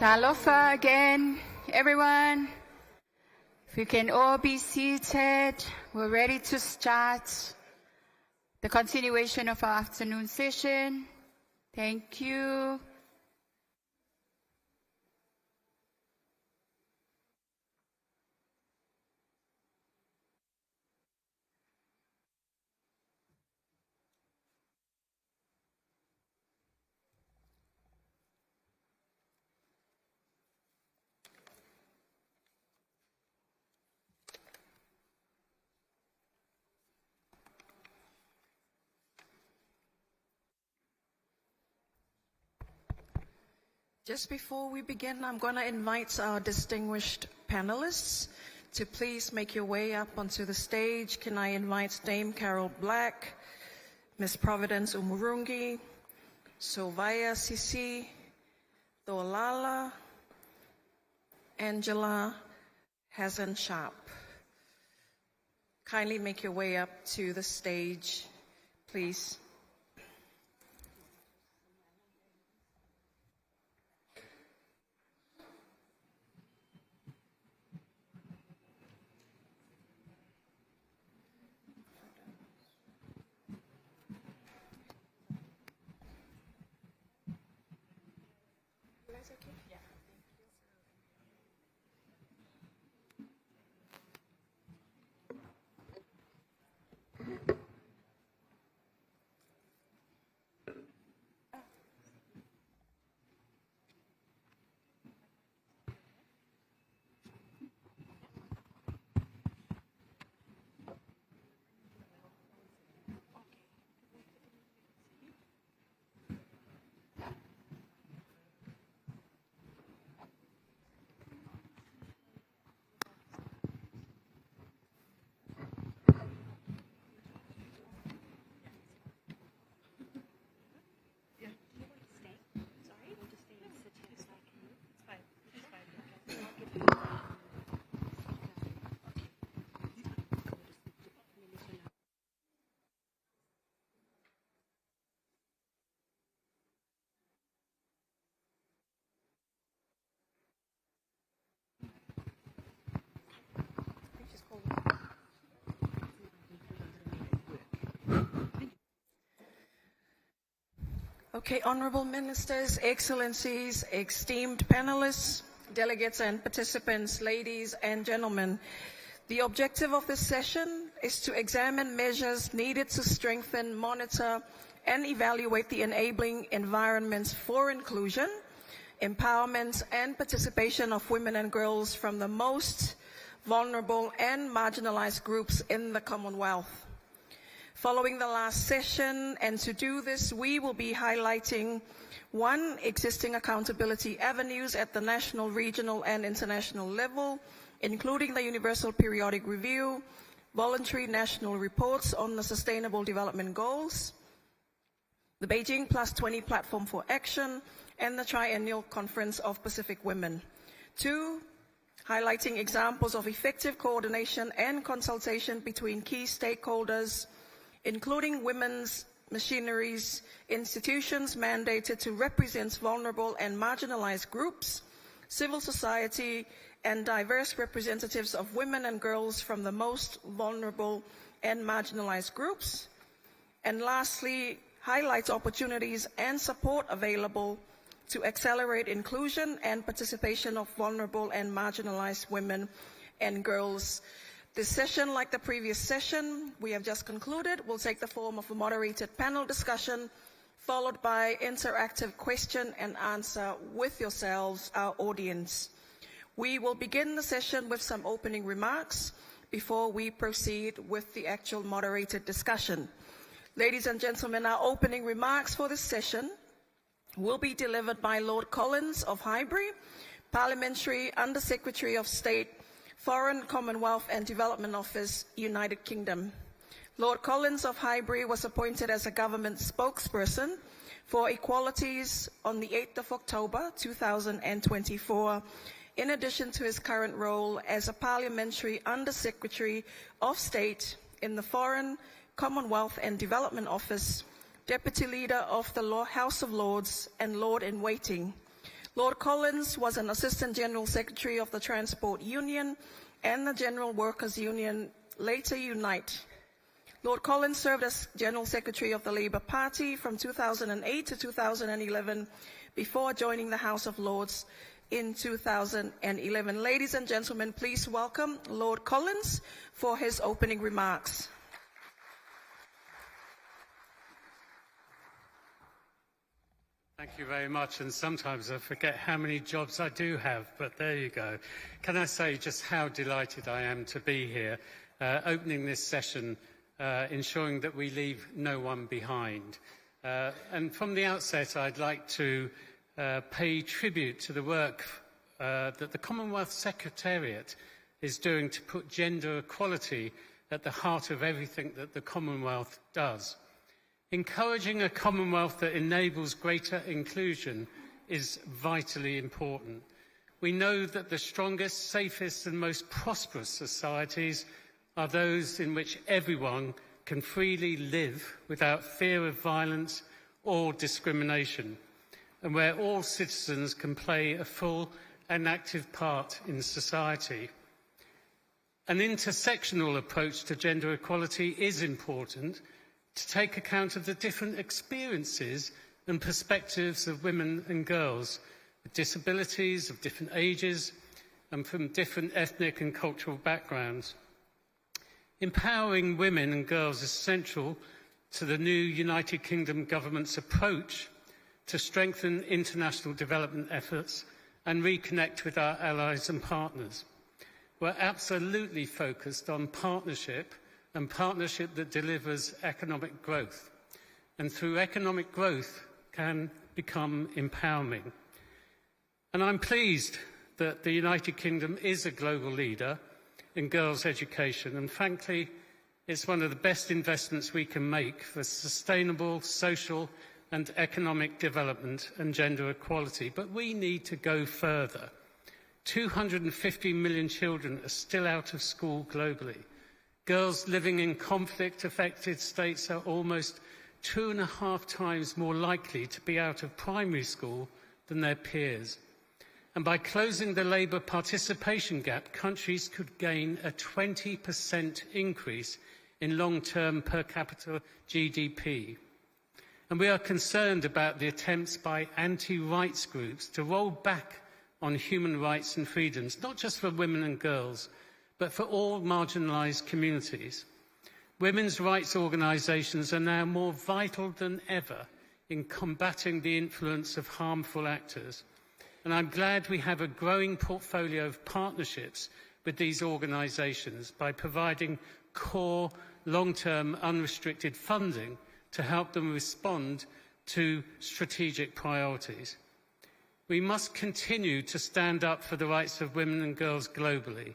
Talofa again, everyone. If you can all be seated, we're ready to start the continuation of our afternoon session. Thank you. Just before we begin, I'm going to invite our distinguished panelists to please make your way up onto the stage. Can I invite Dame Carol Black, Miss Providence Umurungi, Sovaya Sisi, Dolala, Angela Hazen Sharp. Kindly make your way up to the stage, please. Okay, honorable ministers, excellencies, esteemed panelists, delegates and participants, ladies and gentlemen. The objective of this session is to examine measures needed to strengthen, monitor, and evaluate the enabling environments for inclusion, empowerment, and participation of women and girls from the most vulnerable and marginalized groups in the Commonwealth. Following the last session, and to do this, we will be highlighting 1, existing accountability avenues at the national, regional, and international level, including the Universal Periodic Review, voluntary national reports on the Sustainable Development Goals, the Beijing Plus 20 Platform for Action, and the Triennial Conference of Pacific Women. 2, highlighting examples of effective coordination and consultation between key stakeholders, including women's machineries, institutions mandated to represent vulnerable and marginalized groups, civil society, and diverse representatives of women and girls from the most vulnerable and marginalized groups. And lastly, highlights opportunities and support available to accelerate inclusion and participation of vulnerable and marginalized women and girls. This session, like the previous session we have just concluded, will take the form of a moderated panel discussion, followed by interactive question and answer with yourselves, our audience. We will begin the session with some opening remarks before we proceed with the actual moderated discussion. Ladies and gentlemen, our opening remarks for this session will be delivered by Lord Collins of Highbury, Parliamentary Under-Secretary of State, Foreign, Commonwealth and Development Office, United Kingdom. Lord Collins of Highbury was appointed as a government spokesperson for equalities on the 8th of October 2024, in addition to his current role as a Parliamentary Under-Secretary of State in the Foreign, Commonwealth and Development Office, Deputy Leader of the House of Lords and Lord-in-Waiting. Lord Collins was an Assistant General Secretary of the Transport Union and the General Workers Union, later Unite. Lord Collins served as General Secretary of the Labour Party from 2008 to 2011 before joining the House of Lords in 2011. Ladies and gentlemen, please welcome Lord Collins for his opening remarks. Thank you very much, and sometimes I forget how many jobs I do have, but there you go. Can I say just how delighted I am to be here, opening this session, ensuring that we leave no one behind. And from the outset, I'd like to pay tribute to the work that the Commonwealth Secretariat is doing to put gender equality at the heart of everything that the Commonwealth does. Encouraging a Commonwealth that enables greater inclusion is vitally important. We know that the strongest, safest and most prosperous societies are those in which everyone can freely live without fear of violence or discrimination, and where all citizens can play a full and active part in society. An intersectional approach to gender equality is important to take account of the different experiences and perspectives of women and girls with disabilities of different ages and from different ethnic and cultural backgrounds. Empowering women and girls is central to the new United Kingdom government's approach to strengthen international development efforts and reconnect with our allies and partners. We're absolutely focused on partnership and partnership that delivers economic growth, and through economic growth can become empowerment. And I'm pleased that the United Kingdom is a global leader in girls' education, and frankly, it's one of the best investments we can make for sustainable social and economic development and gender equality. But we need to go further. 250 million children are still out of school globally. Girls living in conflict-affected states are almost 2.5 times more likely to be out of primary school than their peers. And by closing the labour participation gap, countries could gain a 20% increase in long-term per capita GDP. And we are concerned about the attempts by anti-rights groups to roll back on human rights and freedoms, not just for women and girls, but for all marginalised communities. Women's rights organisations are now more vital than ever in combating the influence of harmful actors. And I'm glad we have a growing portfolio of partnerships with these organisations by providing core, long-term, unrestricted funding to help them respond to strategic priorities. We must continue to stand up for the rights of women and girls globally,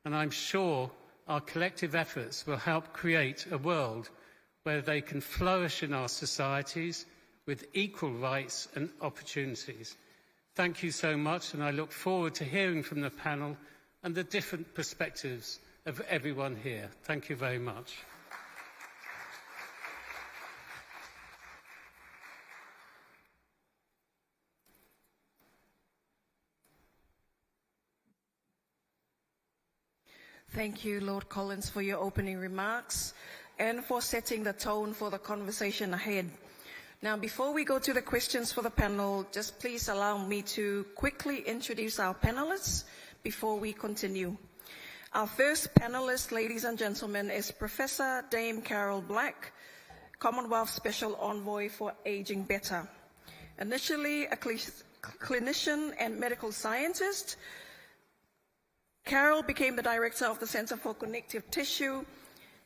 and I'm sure our collective efforts will help create a world where they can flourish in our societies with equal rights and opportunities. Thank you so much, and I look forward to hearing from the panel and the different perspectives of everyone here. Thank you very much. Thank you, Lord Collins, for your opening remarks and for setting the tone for the conversation ahead. Now, before we go to the questions for the panel, just please allow me to quickly introduce our panelists before we continue. Our first panelist, ladies and gentlemen, is Professor Dame Carol Black, Commonwealth Special Envoy for Aging Better. Initially a clinician and medical scientist, Carol became the director of the Centre for Connective Tissue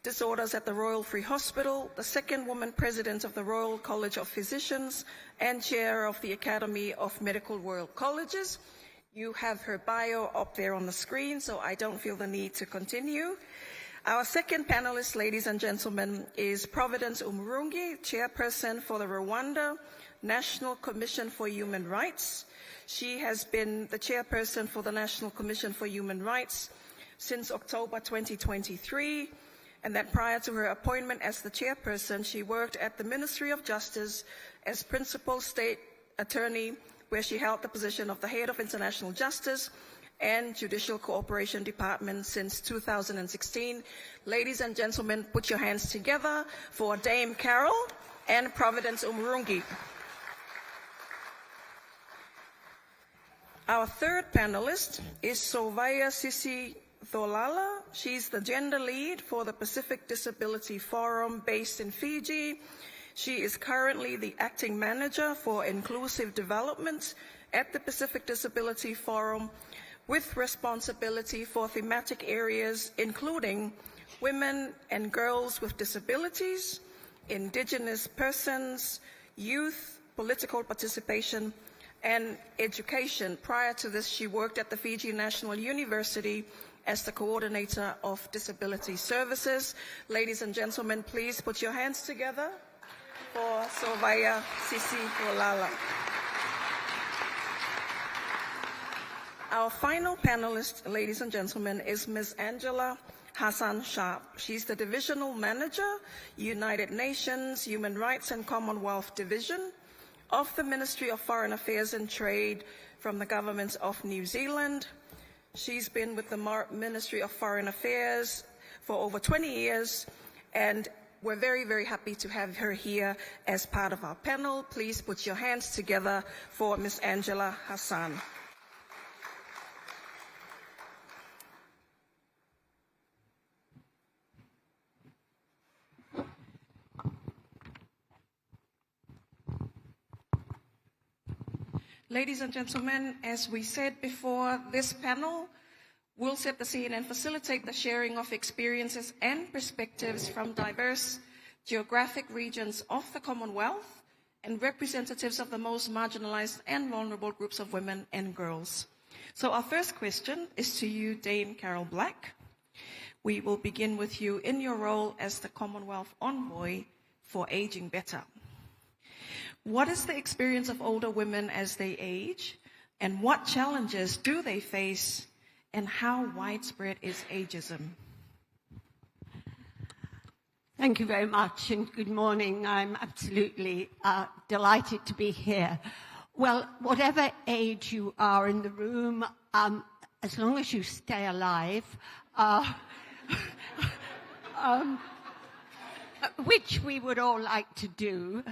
Disorders at the Royal Free Hospital, the second woman president of the Royal College of Physicians, and chair of the Academy of Medical Royal Colleges. You have her bio up there on the screen, so I don't feel the need to continue. Our second panelist, ladies and gentlemen, is Providence Umurungi, chairperson for the Rwanda National Commission for Human Rights. She has been the chairperson for the National Commission for Human Rights since October 2023, and that prior to her appointment as the chairperson, she worked at the Ministry of Justice as Principal State Attorney, where she held the position of the Head of International Justice and Judicial Cooperation Department since 2016. Ladies and gentlemen, put your hands together for Dame Carol and Providence Umurungi. Our third panelist is Sovaya Sisi Tholala. She's the gender lead for the Pacific Disability Forum based in Fiji. She is currently the acting manager for inclusive development at the Pacific Disability Forum, with responsibility for thematic areas including women and girls with disabilities, Indigenous persons, youth, political participation, and education. Prior to this, she worked at the Fiji National University as the coordinator of disability services. Ladies and gentlemen, please put your hands together for Sovaya Sisi Wolala. Our final panelist, ladies and gentlemen, is Ms. Angela Hassan Sharp. She's the Divisional Manager, United Nations Human Rights and Commonwealth Division of the Ministry of Foreign Affairs and Trade from the Government of New Zealand. She's been with the Ministry of Foreign Affairs for over 20 years, and we're very, very happy to have her here as part of our panel. Please put your hands together for Ms. Angela Hassan. Ladies and gentlemen, as we said before, this panel will set the scene and facilitate the sharing of experiences and perspectives from diverse geographic regions of the Commonwealth and representatives of the most marginalized and vulnerable groups of women and girls. So our first question is to you, Dame Carol Black. We will begin with you in your role as the Commonwealth Envoy for Aging Better. What is the experience of older women as they age, and what challenges do they face, and how widespread is ageism? Thank you very much, and good morning. I'm absolutely delighted to be here. Well, whatever age you are in the room, as long as you stay alive, which we would all like to do,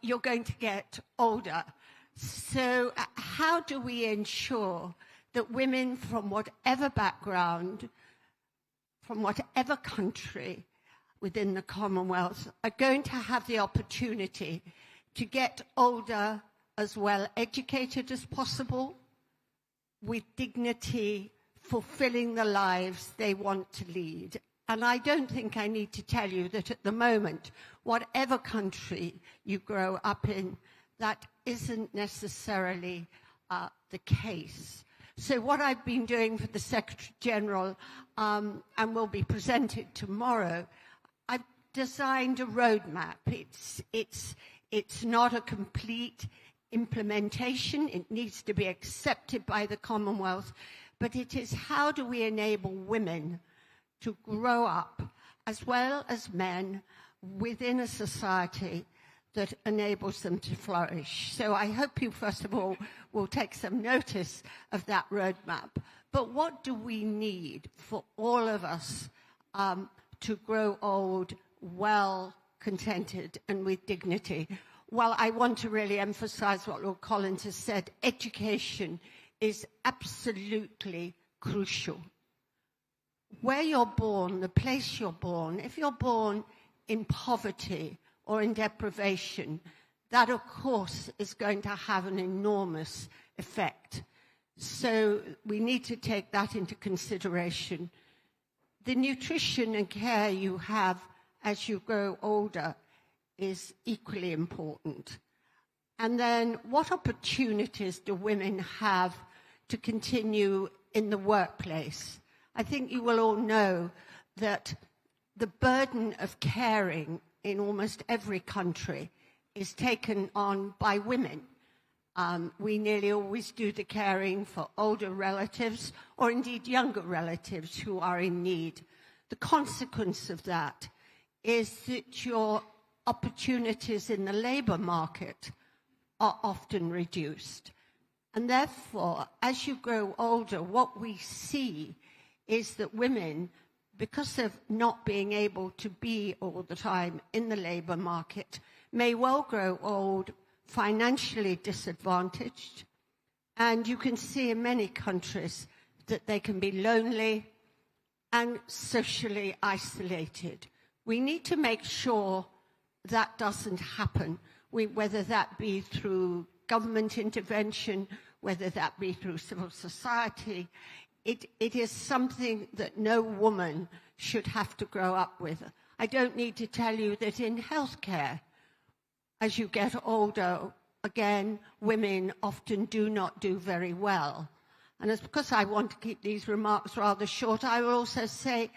you're going to get older. So how do we ensure that women from whatever background, from whatever country within the Commonwealth, are going to have the opportunity to get older as well educated as possible, with dignity, fulfilling the lives they want to lead? And I don't think I need to tell you that at the moment, whatever country you grow up in, that isn't necessarily the case. So what I've been doing for the Secretary-General, and will be presented tomorrow, I've designed a roadmap. It's not a complete implementation. It needs to be accepted by the Commonwealth. But it is, how do we enable women to grow up, as well as men, within a society that enables them to flourish? So I hope you, first of all, will take some notice of that roadmap. But what do we need for all of us to grow old, well, contented, and with dignity? Well, I want to really emphasize what Lord Collins has said. Education is absolutely crucial. Where you're born, the place you're born, if you're born in poverty or in deprivation, that, of course, is going to have an enormous effect. So we need to take that into consideration. The nutrition and care you have as you grow older is equally important. And then, what opportunities do women have to continue in the workplace? I think you will all know that the burden of caring in almost every country is taken on by women. We nearly always do the caring for older relatives, or indeed younger relatives who are in need. The consequence of that is that your opportunities in the labour market are often reduced. And therefore, as you grow older, what we see is that women, because of not being able to be all the time in the labour market, may well grow old financially disadvantaged. And you can see in many countries that they can be lonely and socially isolated. We need to make sure that doesn't happen, whether that be through government intervention, whether that be through civil society. It is something that no woman should have to grow up with. I don't need to tell you that in healthcare, as you get older, again, women often do not do very well. And it's because I want to keep these remarks rather short, I will also say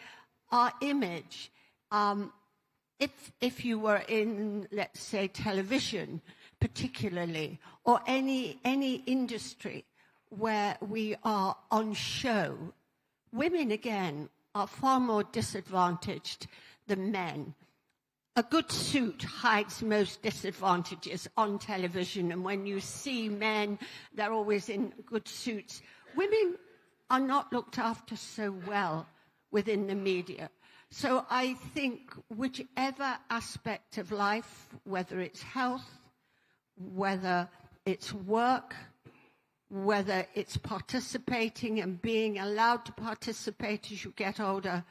our image. If you were in, let's say, television particularly, or any industry where we are on show, women, again, are far more disadvantaged than men. A good suit hides most disadvantages on television, and when you see men, they're always in good suits. Women are not looked after so well within the media. So I think whichever aspect of life, whether it's health, whether it's work, whether it's participating and being allowed to participate as you get older,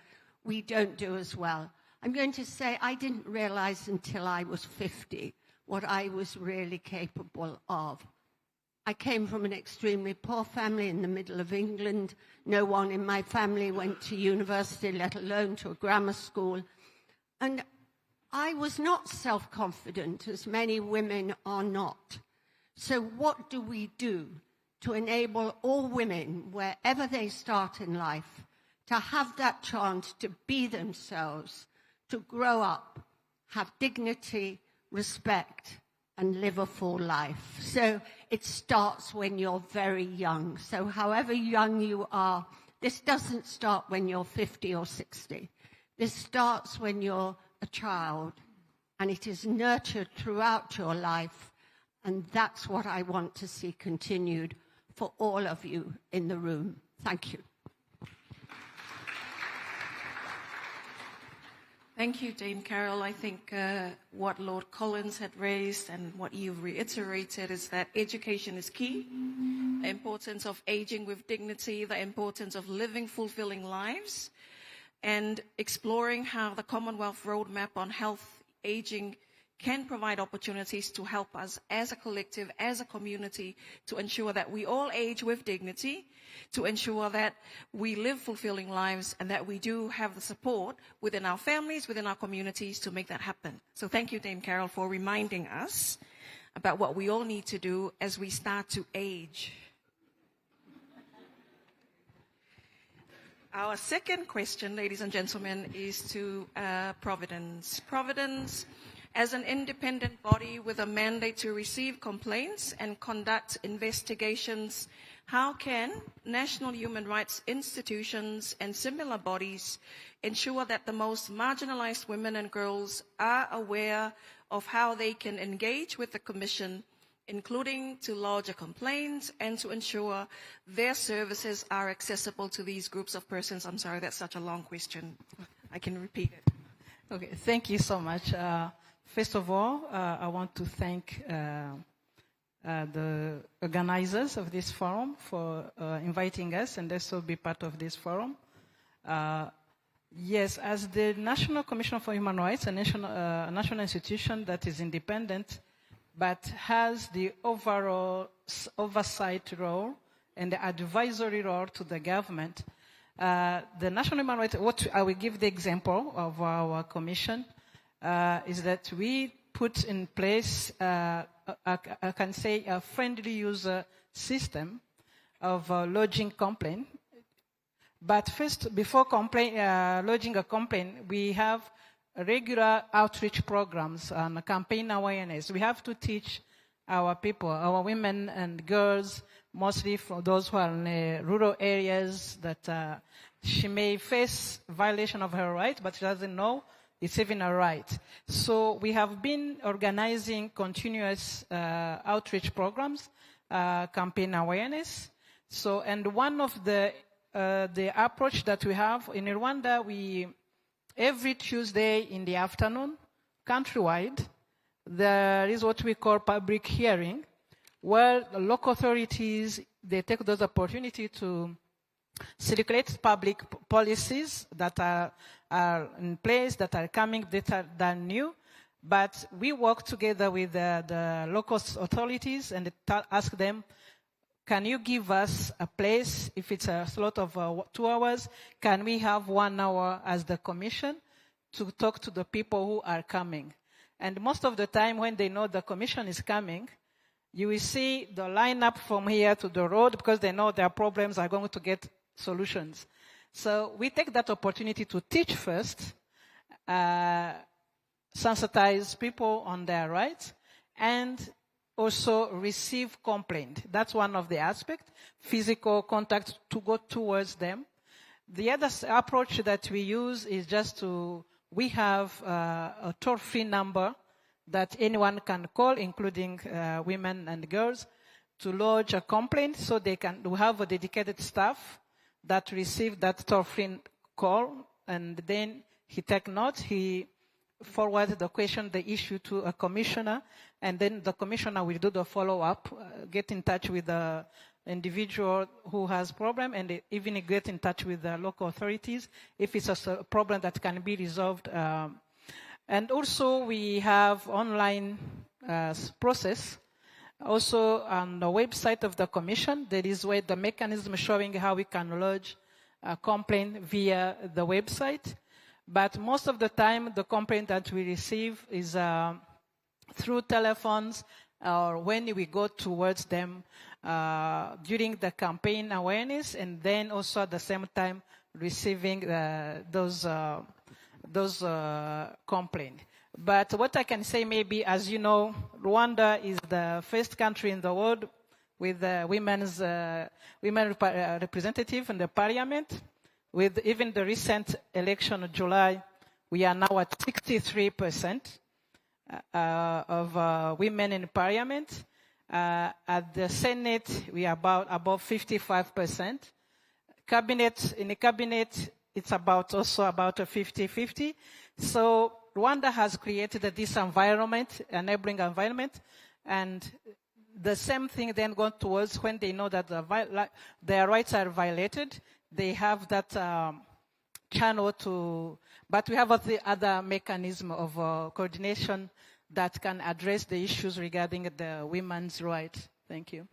we don't do as well. I'm going to say I didn't realize until I was 50 what I was really capable of. I came from an extremely poor family in the middle of England. No one in my family went to university, let alone to a grammar school. And I was not self-confident, as many women are not. So what do we do to enable all women, wherever they start in life, to have that chance to be themselves, to grow up, have dignity, respect, and live a full life? So it starts when you're very young. So however young you are, this doesn't start when you're 50 or 60. This starts when you're a child, and it is nurtured throughout your life, and that's what I want to see continued for all of you in the room. Thank you. Thank you, Dame Carol. I think what Lord Collins had raised and what you've reiterated is that education is key. The importance of aging with dignity, the importance of living fulfilling lives, and exploring how the Commonwealth Roadmap on Health Aging can provide opportunities to help us as a collective, as a community, to ensure that we all age with dignity, to ensure that we live fulfilling lives, and that we do have the support within our families, within our communities to make that happen. So thank you, Dame Carol, for reminding us about what we all need to do as we start to age. Our second question, ladies and gentlemen, is to Providence. Providence, as an independent body with a mandate to receive complaints and conduct investigations, how can national human rights institutions and similar bodies ensure that the most marginalized women and girls are aware of how they can engage with the Commission, including to lodge a complaint and to ensure their services are accessible to these groups of persons? I'm sorry, that's such a long question. I can repeat it. Okay, thank you so much. First of all, I want to thank the organizers of this forum for inviting us and also be part of this forum. Yes, as the National Commission for Human Rights, a national institution that is independent, but has the overall oversight role and the advisory role to the government. The National Human Rights, I will give the example of our commission, is that we put in place, I can say, a friendly user system of lodging complaint. But first, before lodging a complaint, we have regular outreach programs and campaign awareness. We have to teach our people, our women and girls, mostly for those who are in rural areas, that she may face violation of her rights, but she doesn't know it's even a right. So we have been organizing continuous outreach programs, campaign awareness. So, and one of the approach that we have in Rwanda, every Tuesday in the afternoon, countrywide, there is what we call public hearing, where the local authorities, they take those opportunity to circulate public policies that are in place, that are coming, that are new. But we work together with the local authorities and ask them, can you give us a place? If it's a slot of 2 hours, can we have 1 hour as the commission to talk to the people who are coming? And most of the time when they know the commission is coming, You will see the lineup from here to the road because they know their problems are going to get solutions. So we take that opportunity to teach first, sensitize people on their rights, and also receive complaint. That's one of the aspects, physical contact to go towards them. The other approach that we use is we have a toll-free number that anyone can call, including women and girls, to lodge a complaint, so we have a dedicated staff that receive that toll-free call, and then he take notes, he forward the issue to a commissioner, and then the commissioner will do the follow-up, get in touch with the individual who has problem, and even get in touch with the local authorities if it's a problem that can be resolved. And also we have online process. Also on the website of the Commission, there is the mechanism showing how we can lodge a complaint via the website. But most of the time, the complaint that we receive is through telephones or when we go towards them during the campaign awareness, and then also at the same time receiving those complaints. But what I can say, maybe, as you know, Rwanda is the first country in the world with women representative in the parliament. With even the recent election in July, we are now at 63% of women in parliament. At the Senate, we are above 55%. In the cabinet, it's also about a 50-50. So Rwanda has created this environment, enabling environment, and the same thing then goes towards when they know that their rights are violated. They have that channel but we have the other mechanism of coordination that can address the issues regarding the women's rights. Thank you.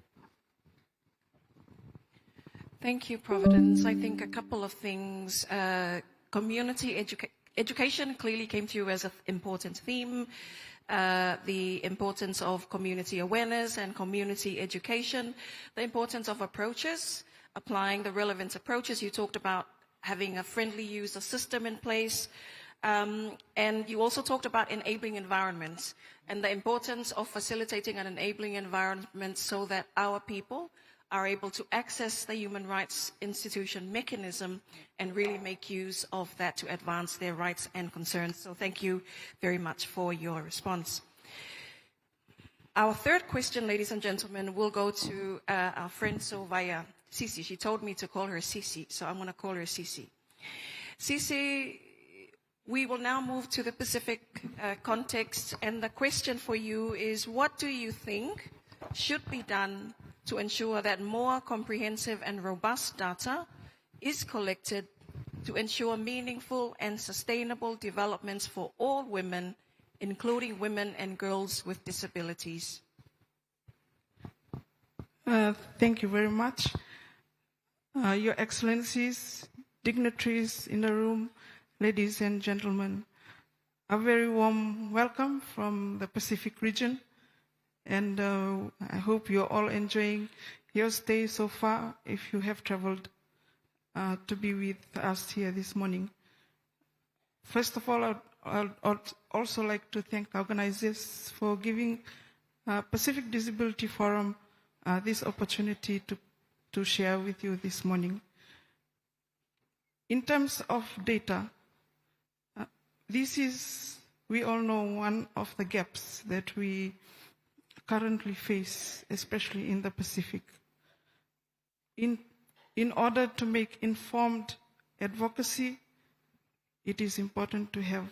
Thank you, Providence. I think a couple of things. Community education clearly came to you as an important theme. The importance of community awareness and community education, the importance of approaches, applying the relevant approaches. You talked about having a friendly user system in place. And you also talked about enabling environments and the importance of facilitating an enabling environment so that our people are able to access the human rights institution mechanism and really make use of that to advance their rights and concerns. So thank you very much for your response. Our third question, ladies and gentlemen, will go to our friend Sylvia Sisi. She told me to call her Sisi, so I'm going to call her Sisi. Sisi, we will now move to the Pacific context, and the question for you is, what do you think should be done to ensure that more comprehensive and robust data is collected to ensure meaningful and sustainable developments for all women, including women and girls with disabilities? Thank you very much. Your Excellencies, dignitaries in the room, ladies and gentlemen, a very warm welcome from the Pacific region. And I hope you're all enjoying your stay so far, if you have traveled to be with us here this morning. First of all, I'd also like to thank the organizers for giving Pacific Disability Forum this opportunity to share with you this morning. In terms of data, this is, we all know, one of the gaps that we currently face, especially in the Pacific. In order to make informed advocacy, it is important to have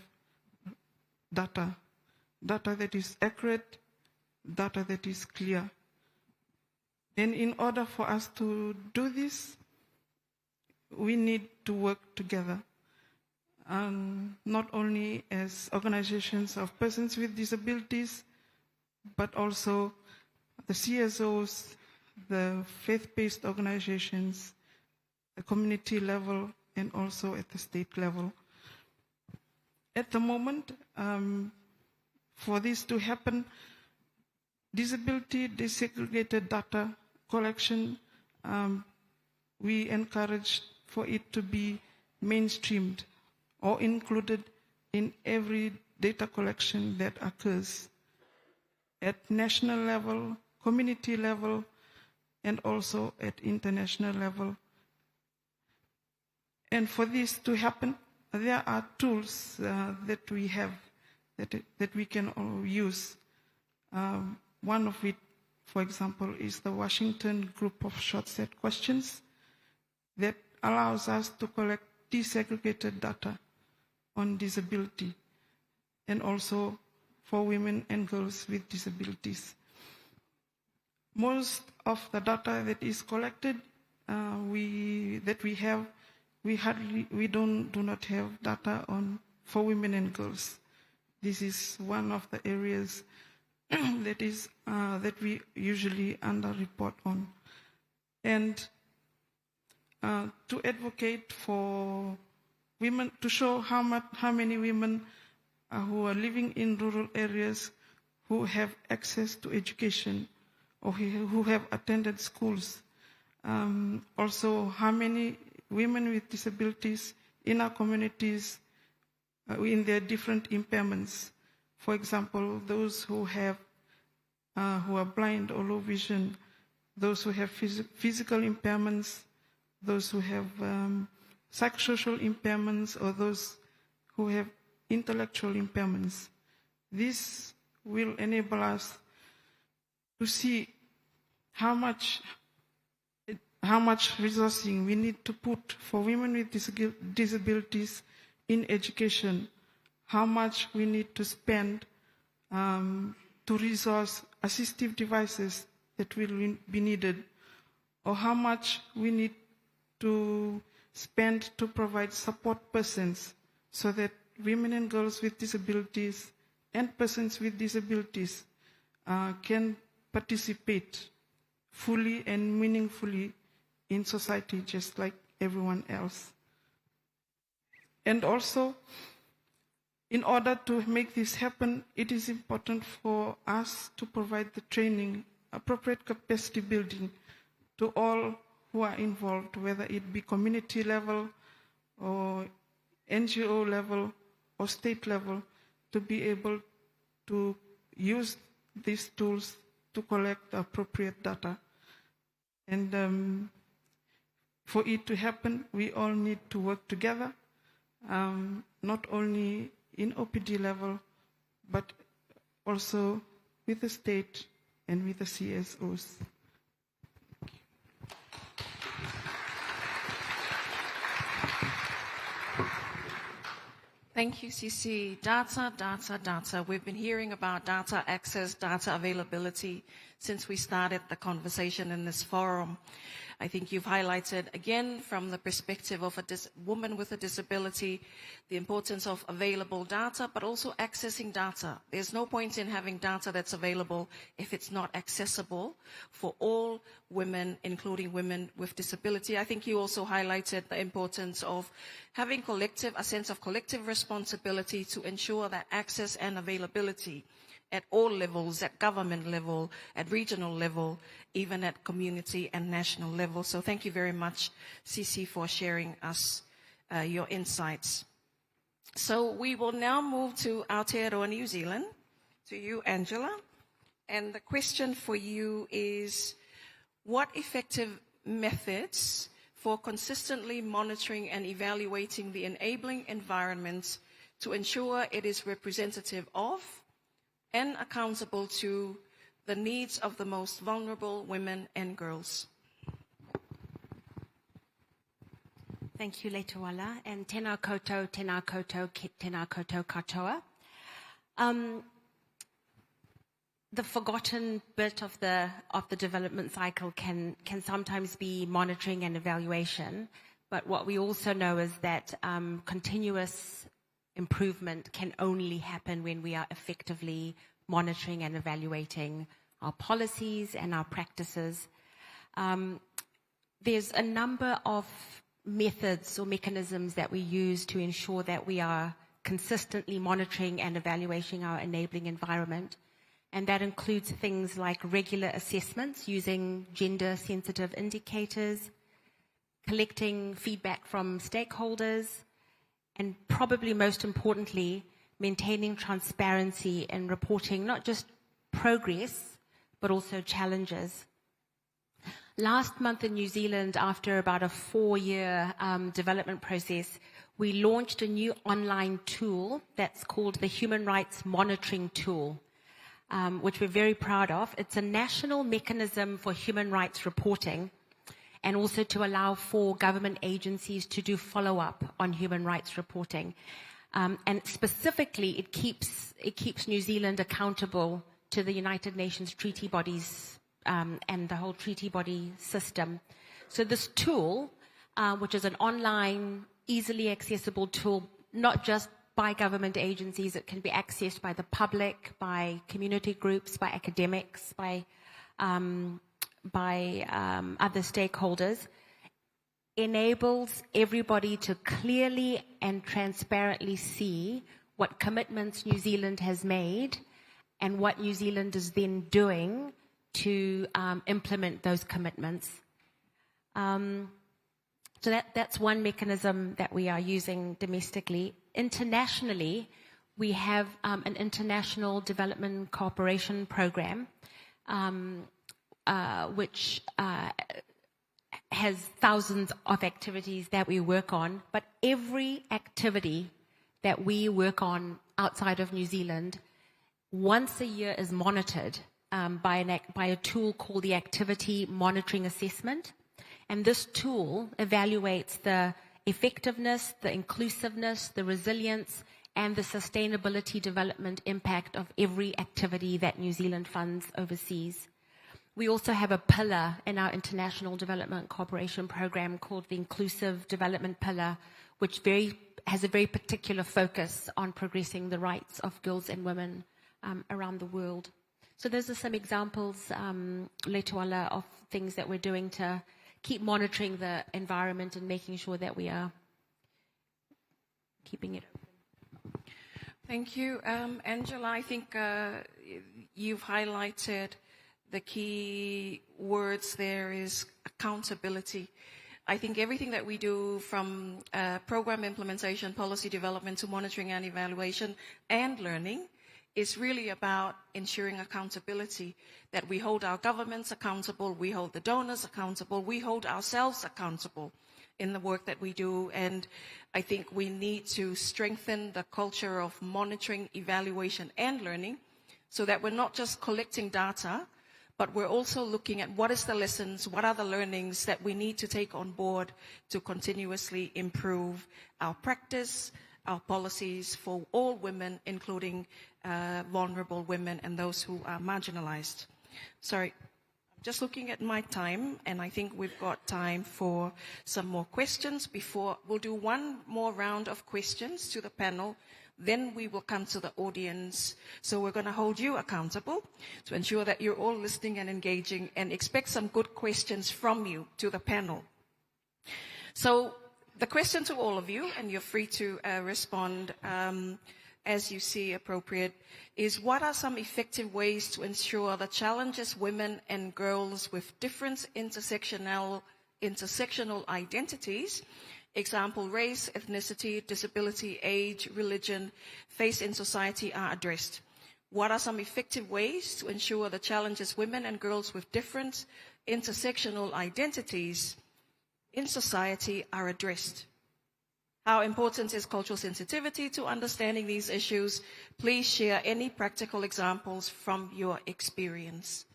data that is accurate, data that is clear. And in order for us to do this, we need to work together, not only as organizations of persons with disabilities, but also the CSOs, the faith-based organizations, the community level, and also at the state level. At the moment, for this to happen, Disability desegregated data collection, we encourage for it to be mainstreamed or included in every data collection that occurs at national level, community level, and also at international level. And for this to happen, there are tools that we have that we can all use. One of it, for example, is the Washington Group of Short Set Questions that allows us to collect desegregated data on disability and also for women and girls with disabilities. Most of the data that is collected, we do not have data on for women and girls. This is one of the areas that we usually underreport on. And to advocate for women, to show how many women who are living in rural areas who have access to education or who have attended schools. Also, how many women with disabilities in our communities in their different impairments. For example, those who are blind or low vision, those who have physical impairments, those who have psychosocial impairments, or those who have intellectual impairments. This will enable us to see how much resourcing we need to put for women with disabilities in education, how much we need to spend to resource assistive devices that will be needed, or how much we need to spend to provide support persons so that women and girls with disabilities and persons with disabilities can participate fully and meaningfully in society just like everyone else. And also, in order to make this happen, it is important for us to provide the training, appropriate capacity building to all who are involved, whether it be community level or NGO level or state level, to be able to use these tools to collect appropriate data. And for it to happen, we all need to work together, not only in OPD level, but also with the state and with the CSOs. Thank you, CC. Data, data, data. We've been hearing about data access, data availability since we started the conversation in this forum. I think you've highlighted, again, from the perspective of a woman with a disability, the importance of available data, but also accessing data. There's no point in having data that's available if it's not accessible for all women, including women with disability. I think you also highlighted the importance of having a sense of collective responsibility to ensure that access and availability at all levels, at government level, at regional level, even at community and national level. So thank you very much, CC, for sharing us your insights. So we will now move to Aotearoa, New Zealand, to you, Angela. And the question for you is, what effective methods for consistently monitoring and evaluating the enabling environment to ensure it is representative of and accountable to the needs of the most vulnerable women and girls? Thank you, Letuala, and tēnā koutou, tēnā koutou, tēnā koutou katoa. The forgotten bit of the development cycle can sometimes be monitoring and evaluation, but what we also know is that continuous improvement can only happen when we are effectively monitoring and evaluating our policies and our practices. There's a number of methods or mechanisms that we use to ensure that we are consistently monitoring and evaluating our enabling environment. And that includes things like regular assessments using gender-sensitive indicators, collecting feedback from stakeholders, and probably most importantly, maintaining transparency in reporting not just progress, but also challenges. Last month in New Zealand, after about a 4-year development process, we launched a new online tool that's called the Human Rights Monitoring Tool, which we're very proud of. It's a national mechanism for human rights reporting, and also to allow for government agencies to do follow-up on human rights reporting. And specifically, it keeps New Zealand accountable to the United Nations treaty bodies and the whole treaty body system. So this tool, which is an online, easily accessible tool, not just by government agencies, it can be accessed by the public, by community groups, by academics, by other stakeholders, enables everybody to clearly and transparently see what commitments New Zealand has made and what New Zealand is then doing to implement those commitments. So that's one mechanism that we are using domestically. Internationally, we have an international development cooperation program, which has thousands of activities that we work on, but every activity that we work on outside of New Zealand once a year is monitored by a tool called the Activity Monitoring Assessment. And this tool evaluates the effectiveness, the inclusiveness, the resilience, and the sustainability development impact of every activity that New Zealand funds overseas. We also have a pillar in our International Development Cooperation Program called the Inclusive Development Pillar, which has a very particular focus on progressing the rights of girls and women around the world. So those are some examples, Letuala, of things that we're doing to keep monitoring the environment and making sure that we are keeping it open. Thank you. Angela, I think you've highlighted the key words there is accountability. I think everything that we do from program implementation, policy development to monitoring and evaluation and learning is really about ensuring accountability, that we hold our governments accountable, we hold the donors accountable, we hold ourselves accountable in the work that we do. And I think we need to strengthen the culture of monitoring, evaluation, and learning so that we're not just collecting data, but we're also looking at what is the lessons, what are the learnings that we need to take on board to continuously improve our practice, our policies for all women, including vulnerable women and those who are marginalized. Sorry, I'm just looking at my time, and I think we've got time for some more questions before we'll do one more round of questions to the panel. Then we will come to the audience. So we're going to hold you accountable to ensure that you're all listening and engaging, and expect some good questions from you to the panel. So the question to all of you, and you're free to respond as you see appropriate, is what are some effective ways to ensure the challenges women and girls with different intersectional identities, example, race, ethnicity, disability, age, religion, face in society are addressed? What are some effective ways to ensure the challenges women and girls with different intersectional identities in society are addressed? How important is cultural sensitivity to understanding these issues? Please share any practical examples from your experience.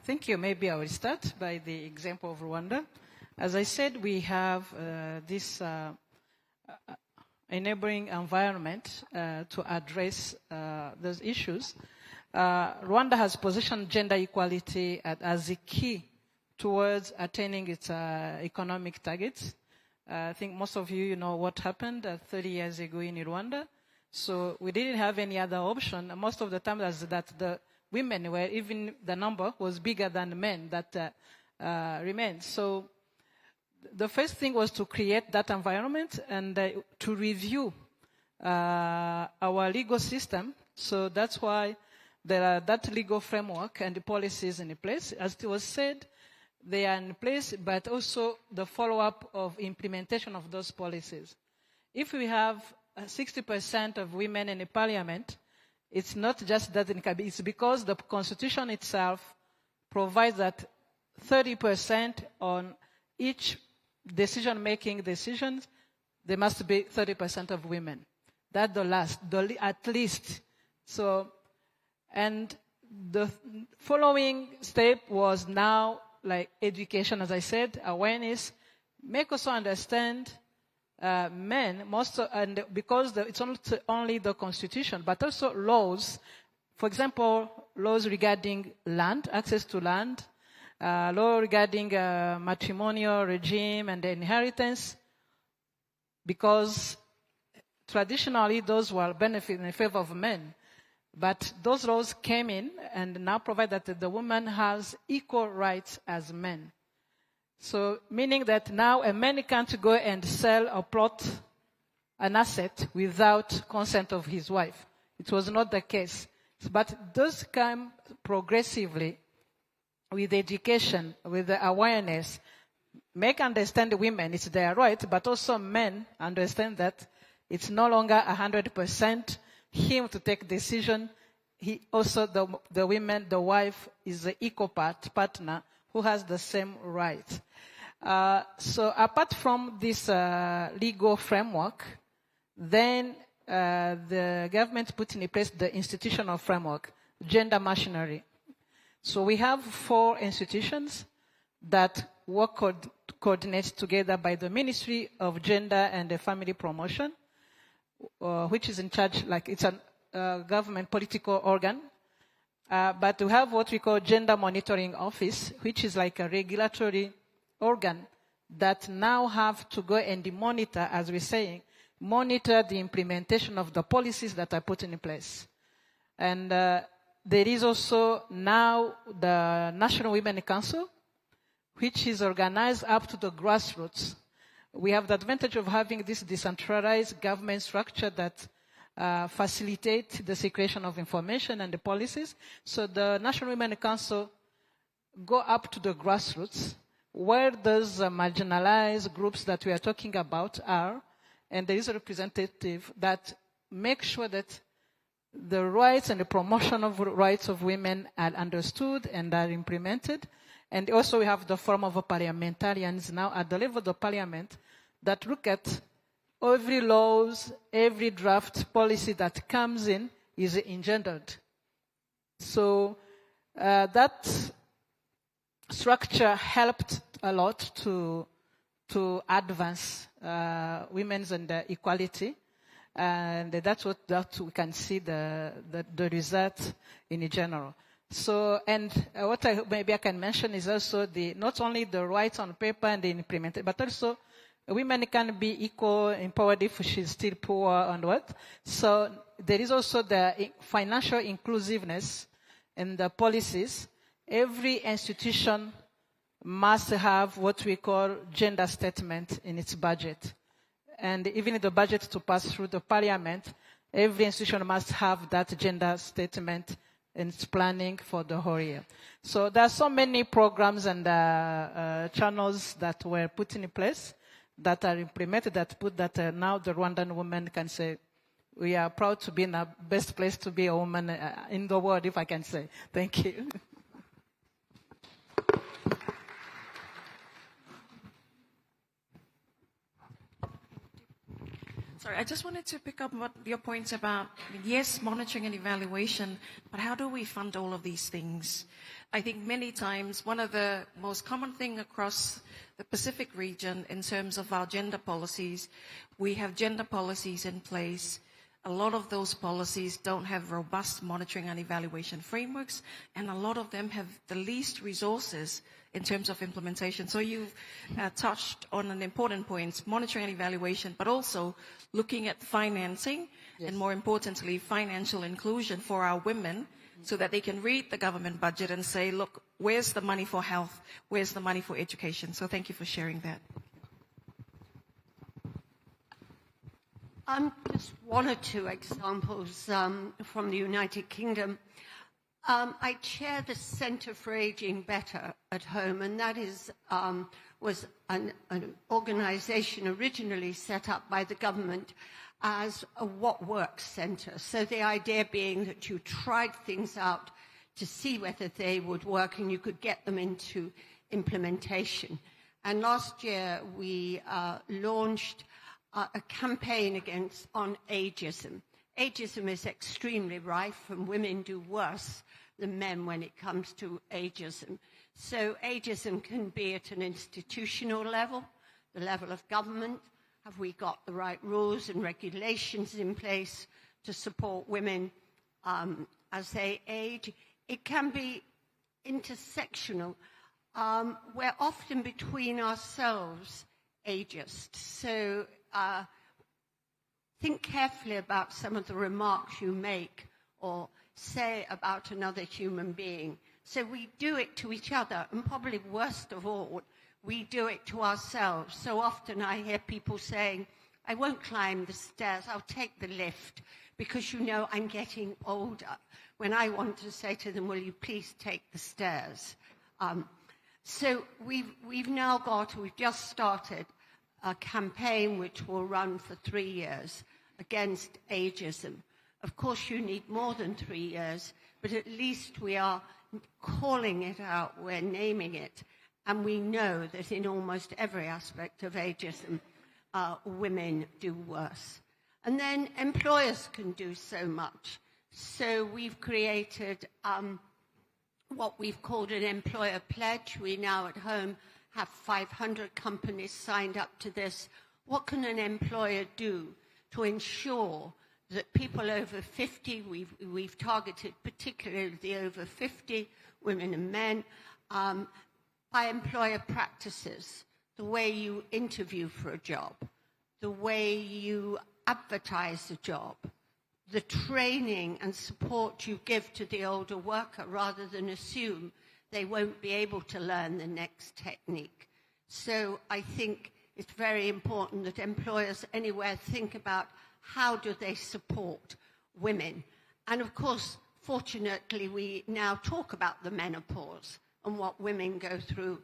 Thank you. Maybe I will start by the example of Rwanda. As I said, we have this enabling environment to address those issues. Rwanda has positioned gender equality as a key towards attaining its economic targets. I think most of you know what happened 30 years ago in Rwanda. So we didn't have any other option. Most of the time that the women were, even the number was bigger than the men that remained. So the first thing was to create that environment and to review our legal system. So that's why there are that legal framework and the policies in place. As it was said, they are in place, but also the follow-up of implementation of those policies. If we have 60% of women in the parliament, it's not just that it's because the constitution itself provides that 30% on each decision-making decisions, there must be 30% of women. That's at least. So, and the following step was now like education, as I said, awareness, make us understand men, and because it's not only the constitution, but also laws. For example, laws regarding land, access to land, law regarding matrimonial regime and inheritance, because traditionally those were benefit in favor of men. But those laws came in and now provide that the woman has equal rights as men. So meaning that now a man can't go and sell or plot an asset without consent of his wife. It was not the case. But those come progressively with education, with the awareness, make understand the women, it's their right, but also men understand that it's no longer 100% him to take decision. He also, the women, the wife is the equal partner who has the same right. So apart from this legal framework, then the government put in place the institutional framework, gender machinery. So we have 4 institutions that work coordinate together by the Ministry of Gender and Family Promotion, which is in charge, like it's a government political organ. But we have what we call Gender Monitoring Office, which is like a regulatory organ that now have to go and monitor, as we're saying, monitor the implementation of the policies that are put in place. And there is also now the National Women Council, which is organized up to the grassroots. We have the advantage of having this decentralized government structure that facilitate the circulation of information and the policies. So the National Women Council go up to the grassroots, where those marginalized groups that we are talking about are, and there is a representative that makes sure that the rights and the promotion of rights of women are understood and are implemented. And also we have the form of parliamentarians now at the level of the parliament that look at every laws, every draft policy that comes in is engendered. So that structure helped a lot to advance women's and equality. And that's what we can see the result in general. So, and what maybe I can mention is also not only the rights on paper and the implemented, but also women can be equal, empowered if she's still poor and what. So there is also the financial inclusiveness in the policies. Every institution must have what we call gender statement in its budget. And even in the budget to pass through the parliament, every institution must have that gender statement in its planning for the whole year. So there are so many programs and channels that were put in place that are implemented that put that now the Rwandan women can say, we are proud to be in the best place to be a woman in the world, if I can say. Thank you. Sorry, I just wanted to pick up what your points about, yes, monitoring and evaluation, but how do we fund all of these things? I think many times one of the most common thing across the Pacific region in terms of our gender policies, we have gender policies in place. A lot of those policies don't have robust monitoring and evaluation frameworks, and a lot of them have the least resources in terms of implementation. So you've touched on an important point, monitoring and evaluation, but also looking at financing, yes, and more importantly, financial inclusion for our women, so that they can read the government budget and say, look, where's the money for health? Where's the money for education? So thank you for sharing that. Just one or two examples from the United Kingdom. I chair the Centre for Ageing Better at home, and that was an organisation originally set up by the government as a what works centre. So the idea being that you tried things out to see whether they would work and you could get them into implementation. And last year we launched a campaign on ageism. Ageism is extremely rife, and women do worse than men when it comes to ageism. So ageism can be at an institutional level, the level of government. Have we got the right rules and regulations in place to support women as they age? It can be intersectional. We're often between ourselves ageist. So think carefully about some of the remarks you make or say about another human being. So we do it to each other, and probably worst of all, we do it to ourselves. So often I hear people saying, I won't climb the stairs, I'll take the lift, because you know I'm getting older. When I want to say to them, will you please take the stairs? So we've just started a campaign which will run for 3 years against ageism. Of course, you need more than 3 years, but at least we are calling it out, we're naming it, and we know that in almost every aspect of ageism, women do worse. And then employers can do so much. So we've created what we've called an employer pledge. We now at home have 500 companies signed up to this. What can an employer do to ensure that people over 50, we've targeted particularly the over 50, women and men, by employer practices, the way you interview for a job, the way you advertise a job, the training and support you give to the older worker rather than assume they won't be able to learn the next technique. So I think it's very important that employers anywhere think about how do they support women. And of course, fortunately, we now talk about the menopause and what women go through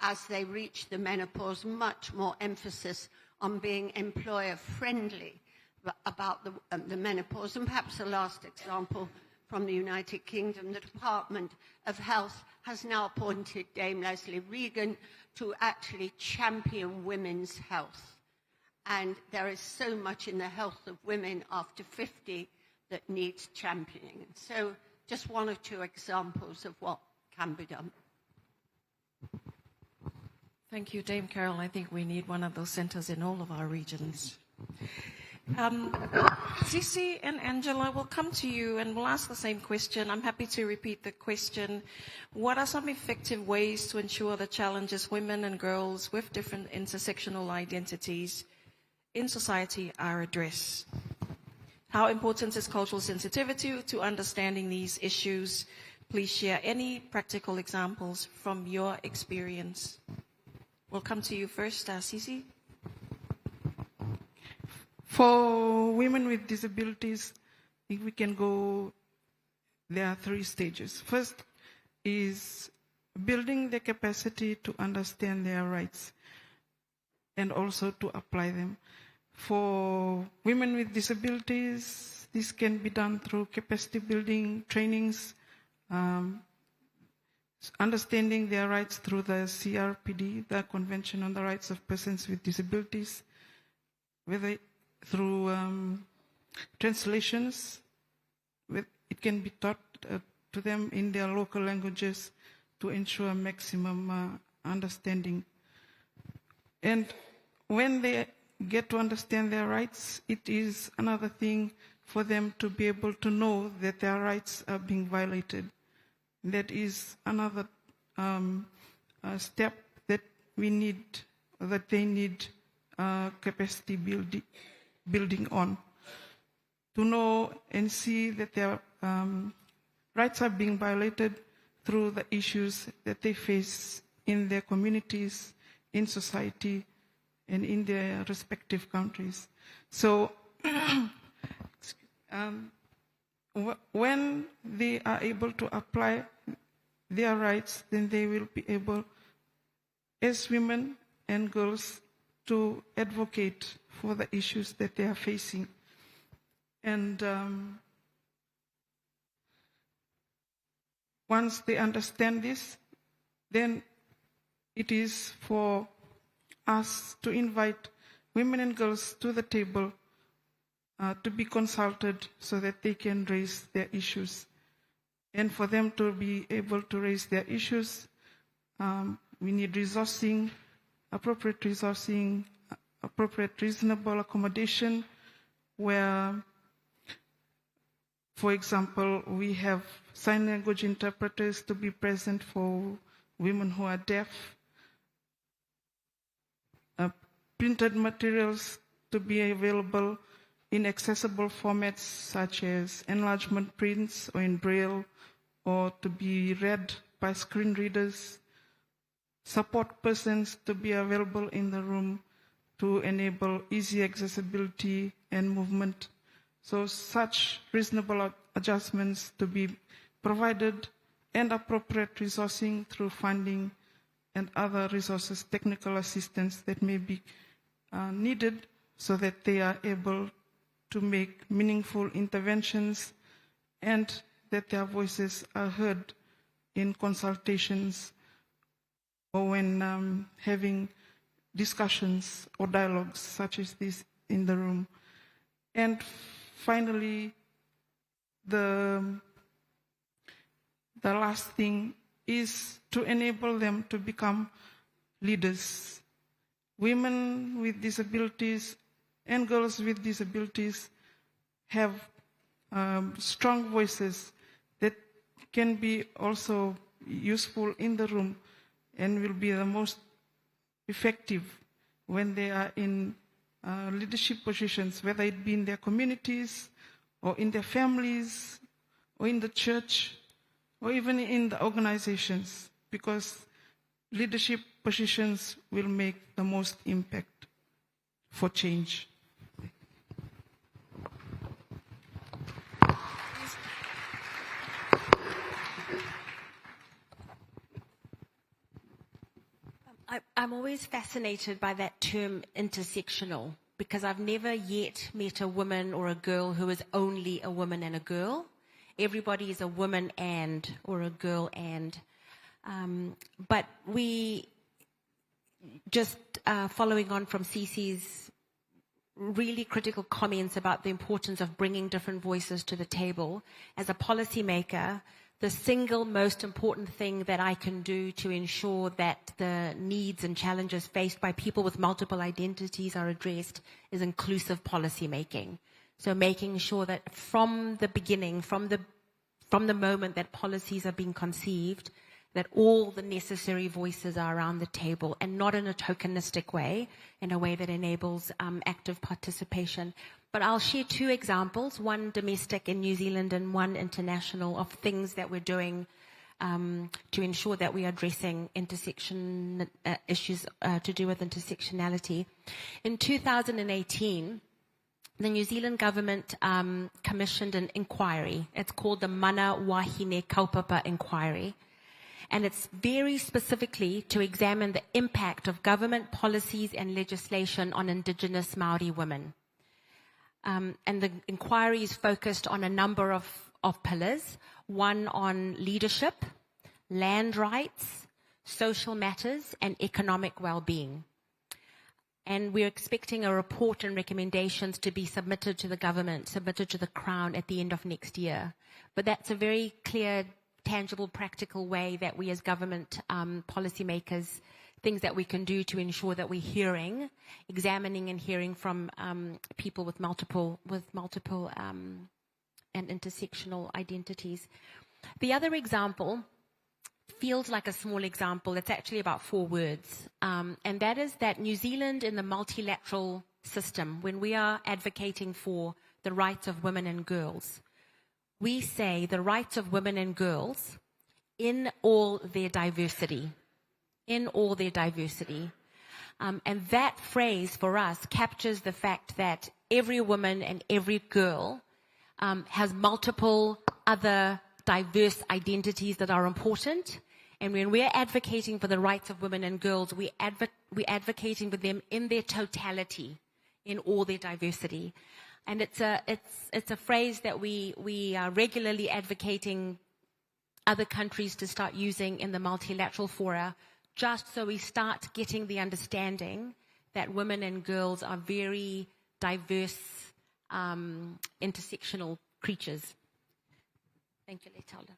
as they reach the menopause, much more emphasis on being employer-friendly about the menopause. And perhaps the last example from the United Kingdom, the Department of Health has now appointed Dame Leslie Regan to actually champion women's health. And there is so much in the health of women after 50 that needs championing. So just one or two examples of what can be done. Thank you, Dame Carol. I think we need one of those centers in all of our regions. Sisi and Angela, we'll come to you and we'll ask the same question. I'm happy to repeat the question. What are some effective ways to ensure the challenges women and girls with different intersectional identities in society are addressed? How important is cultural sensitivity to understanding these issues? Please share any practical examples from your experience. We'll come to you first, Sisi. For women with disabilities, I think we can go, there are 3 stages. First is building the capacity to understand their rights and also to apply them. For women with disabilities, this can be done through capacity building trainings, understanding their rights through the CRPD, the Convention on the Rights of Persons with Disabilities, whether through translations, it can be taught to them in their local languages to ensure maximum understanding. And when they get to understand their rights, it is another thing for them to be able to know that their rights are being violated. That is another step that we need, that they need capacity building on, to know and see that their rights are being violated through the issues that they face in their communities, in society, and in their respective countries. So when they are able to apply their rights, then they will be able, as women and girls, to advocate for the issues that they are facing. And once they understand this, then it is for us to invite women and girls to the table to be consulted so that they can raise their issues. And for them to be able to raise their issues, we need resourcing, appropriate reasonable accommodation, where, for example, we have sign language interpreters to be present for women who are deaf, printed materials to be available in accessible formats such as enlargement prints or in Braille, or to be read by screen readers, support persons to be available in the room to enable easy accessibility and movement. So such reasonable adjustments to be provided, and appropriate resourcing through funding and other resources, technical assistance that may be needed so that they are able to make meaningful interventions and that their voices are heard in consultations or when having discussions or dialogues such as this in the room. And finally, the last thing is to enable them to become leaders. Women with disabilities and girls with disabilities have strong voices that can be also useful in the room and will be the most effective when they are in leadership positions, whether it be in their communities or in their families or in the church or even in the organizations, because leadership positions will make the most impact for change. I'm always fascinated by that term intersectional, because I've never yet met a woman or a girl who is only a woman and a girl. Everybody is a woman and, or a girl and. But we, just following on from Cece's really critical comments about the importance of bringing different voices to the table, as a policymaker, the single most important thing that I can do to ensure that the needs and challenges faced by people with multiple identities are addressed is inclusive policy making. So making sure that from the beginning, from the moment that policies are being conceived, that all the necessary voices are around the table, and not in a tokenistic way, in a way that enables active participation. But I'll share two examples, one domestic in New Zealand and one international, of things that we're doing to ensure that we are addressing intersection issues to do with intersectionality. In 2018, the New Zealand government commissioned an inquiry. It's called the Mana Wahine Kaupapa Inquiry. And it's very specifically to examine the impact of government policies and legislation on Indigenous Maori women. And the inquiry is focused on a number of pillars, one on leadership, land rights, social matters, and economic well-being. And we're expecting a report and recommendations to be submitted to the government, submitted to the Crown at the end of next year. But that's a very clear, tangible, practical way that we as government policymakers, things that we can do to ensure that we're hearing, examining and hearing from people with multiple and intersectional identities. The other example feels like a small example. It's actually about 4 words. And that is that New Zealand, in the multilateral system, when we are advocating for the rights of women and girls, we say the rights of women and girls in all their diversity. In all their diversity. And that phrase for us captures the fact that every woman and every girl has multiple other diverse identities that are important. And when we're advocating for the rights of women and girls, we're advocating for them in their totality, in all their diversity. And it's a phrase that we are regularly advocating other countries to start using in the multilateral fora, just so we start getting the understanding that women and girls are very diverse, intersectional creatures. Thank you, Letalda.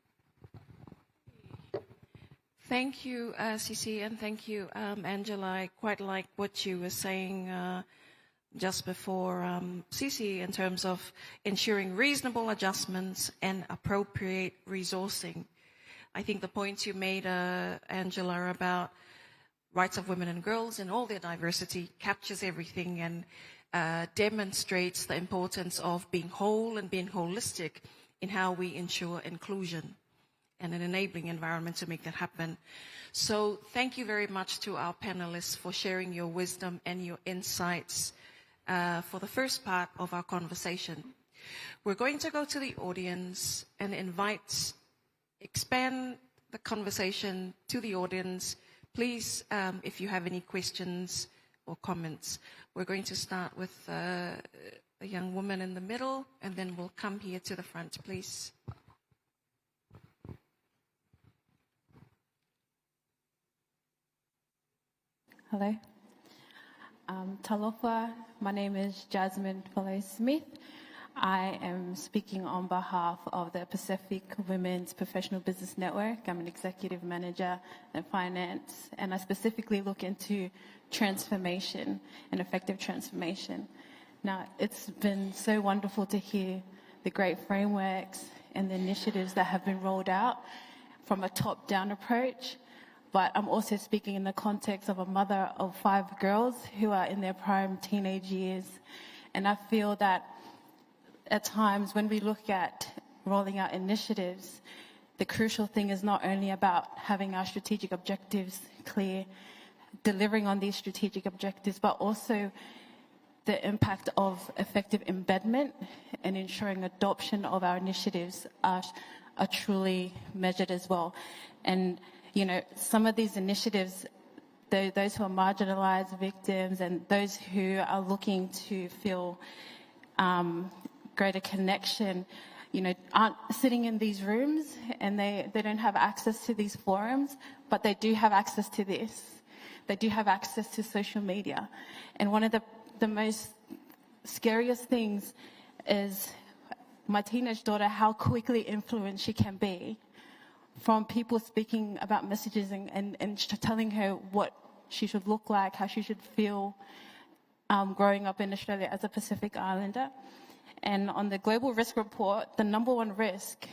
Thank you, Cici, and thank you, Angela. I quite like what you were saying just before, Cici, in terms of ensuring reasonable adjustments and appropriate resourcing. I think the points you made, Angela, about rights of women and girls and all their diversity captures everything and demonstrates the importance of being whole and being holistic in how we ensure inclusion and an enabling environment to make that happen. So thank you very much to our panelists for sharing your wisdom and your insights for the first part of our conversation. We're going to go to the audience and expand the conversation to the audience. Please, if you have any questions or comments, we're going to start with a young woman in the middle, and then we'll come here to the front, please. Hello. Talofa, my name is Jasmine Follow-Smith. I am speaking on behalf of the Pacific Women's Professional Business Network. I'm an executive manager in finance, and I specifically look into transformation and effective transformation. Now, it's been so wonderful to hear the great frameworks and the initiatives that have been rolled out from a top-down approach. But I'm also speaking in the context of a mother of 5 girls who are in their prime teenage years. And I feel that at times when we look at rolling out initiatives, the crucial thing is not only about having our strategic objectives clear, delivering on these strategic objectives, but also the impact of effective embedment and ensuring adoption of our initiatives are truly measured as well. And you know, some of these initiatives, those who are marginalized victims and those who are looking to feel greater connection, you know, aren't sitting in these rooms and they don't have access to these forums, but they do have access to this. They do have access to social media. And one of the most scariest things is my teenage daughter, how quickly influenced she can be from people speaking about messages and telling her what she should look like, how she should feel growing up in Australia as a Pacific Islander. And on the Global Risk Report, the #1 risk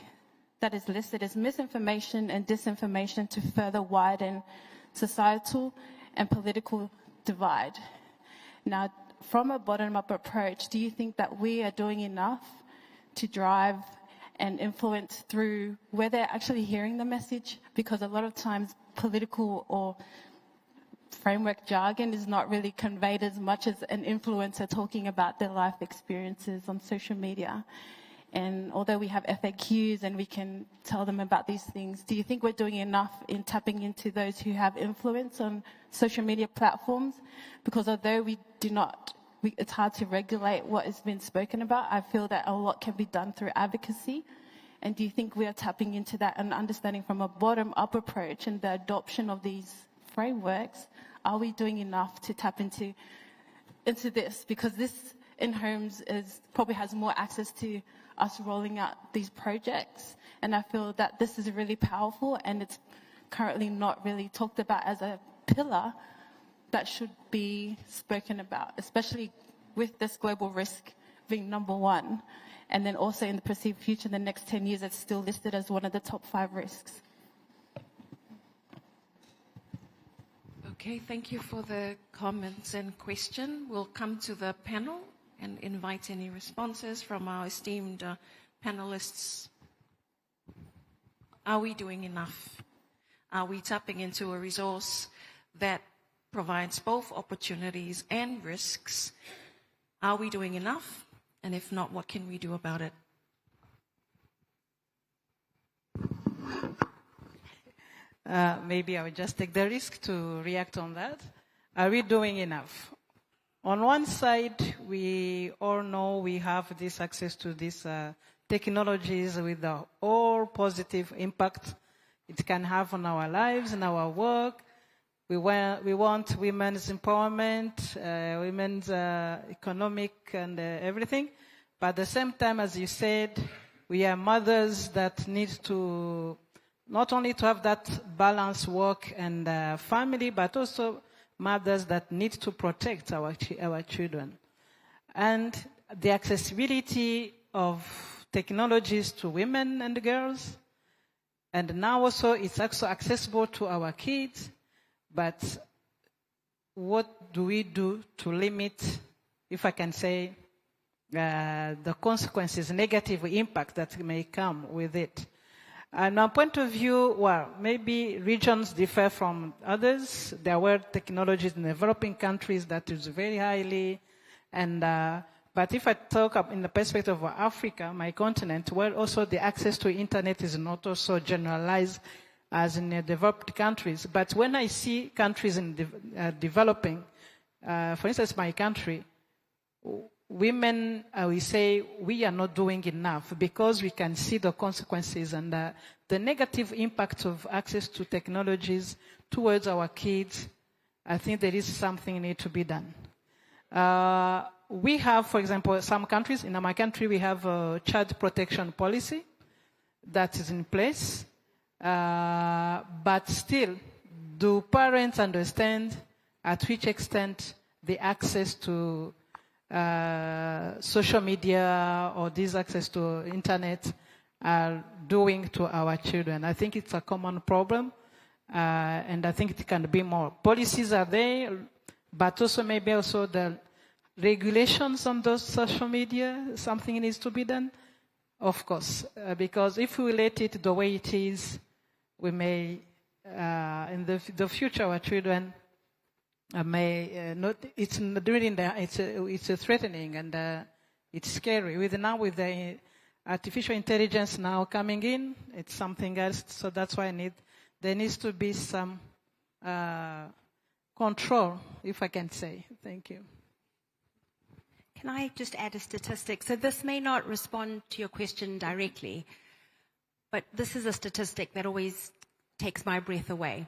that is listed is misinformation and disinformation to further widen societal and political divide. Now, from a bottom-up approach, do you think that we are doing enough to drive and influence through where they're actually hearing the message? Because a lot of times political or framework jargon is not really conveyed as much as an influencer talking about their life experiences on social media. And although we have FAQs and we can tell them about these things, do you think we're doing enough in tapping into those who have influence on social media platforms? Because although we do not, it's hard to regulate what has been spoken about, I feel that a lot can be done through advocacy. And do you think we are tapping into that and understanding from a bottom-up approach and the adoption of these frameworks? Are we doing enough to tap into this? Because this in homes probably has more access to us rolling out these projects. And I feel that this is really powerful and it's currently not really talked about as a pillar that should be spoken about, especially with this global risk being #1. And then also in the perceived future, in the next 10 years, it's still listed as one of the top 5 risks. Okay, thank you for the comments and question. We'll come to the panel and invite any responses from our esteemed panelists. Are we doing enough? Are we tapping into a resource that provides both opportunities and risks. Are we doing enough? And if not, what can we do about it? Maybe I would just take the risk to react on that. Are we doing enough? On one side, we all know we have this access to these technologies with the all positive impact it can have on our lives and our work. We want women's empowerment, women's economic and everything. But at the same time, as you said, we are mothers that need to not only to have that balanced work and family, but also mothers that need to protect our children. And the accessibility of technologies to women and girls, and now also it's also accessible to our kids. But what do we do to limit, if I can say, the consequences, negative impact that may come with it? And my point of view, well, maybe regions differ from others. There were technologies in developing countries that is very highly, and but if I talk in the perspective of Africa, my continent, where also the access to internet is not also generalized as in developed countries. But when I see countries in developing, for instance, my country, women, we say we are not doing enough because we can see the consequences and the negative impact of access to technologies towards our kids. I think there is something need to be done. We have, for example, some countries, in my country, we have a child protection policy that is in place. But still, do parents understand at which extent the access to social media or this access to internet are doing to our children? I think it's a common problem, and I think it can be more. Policies are there, but also maybe also the regulations on those social media, something needs to be done, of course, because if we let it the way it is, we may, in the future, our children may not. It's during it's threatening and it's scary. With the artificial intelligence now coming in, it's something else. So that's why there needs to be some control, if I can say. Thank you. Can I just add a statistic? So this may not respond to your question directly, but this is a statistic that always takes my breath away.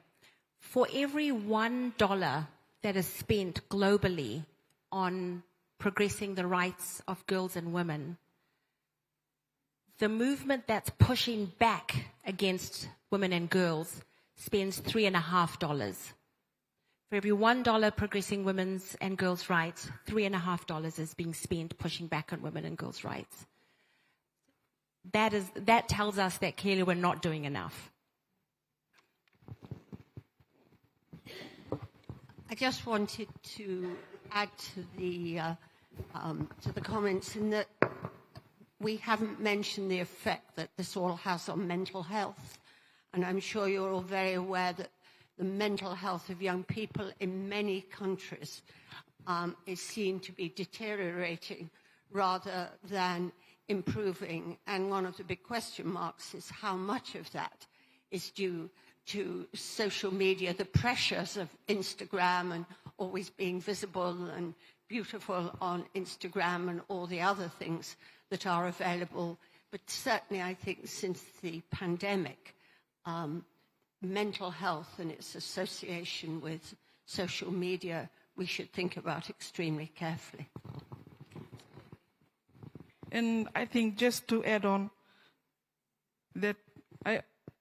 For every $1 that is spent globally on progressing the rights of girls and women, the movement that's pushing back against women and girls spends $3.50. For every $1 progressing women's and girls' rights, $3.50 is being spent pushing back on women and girls' rights. That tells us that clearly we're not doing enough. I just wanted to add to the comments in that we haven't mentioned the effect that this all has on mental health. And I'm sure you're all very aware that the mental health of young people in many countries is seen to be deteriorating rather than improving. And one of the big question marks is how much of that is due to social media, the pressures of Instagram and always being visible and beautiful on Instagram and all the other things that are available. But certainly I think since the pandemic, mental health and its association with social media, we should think about extremely carefully. And I think just to add on that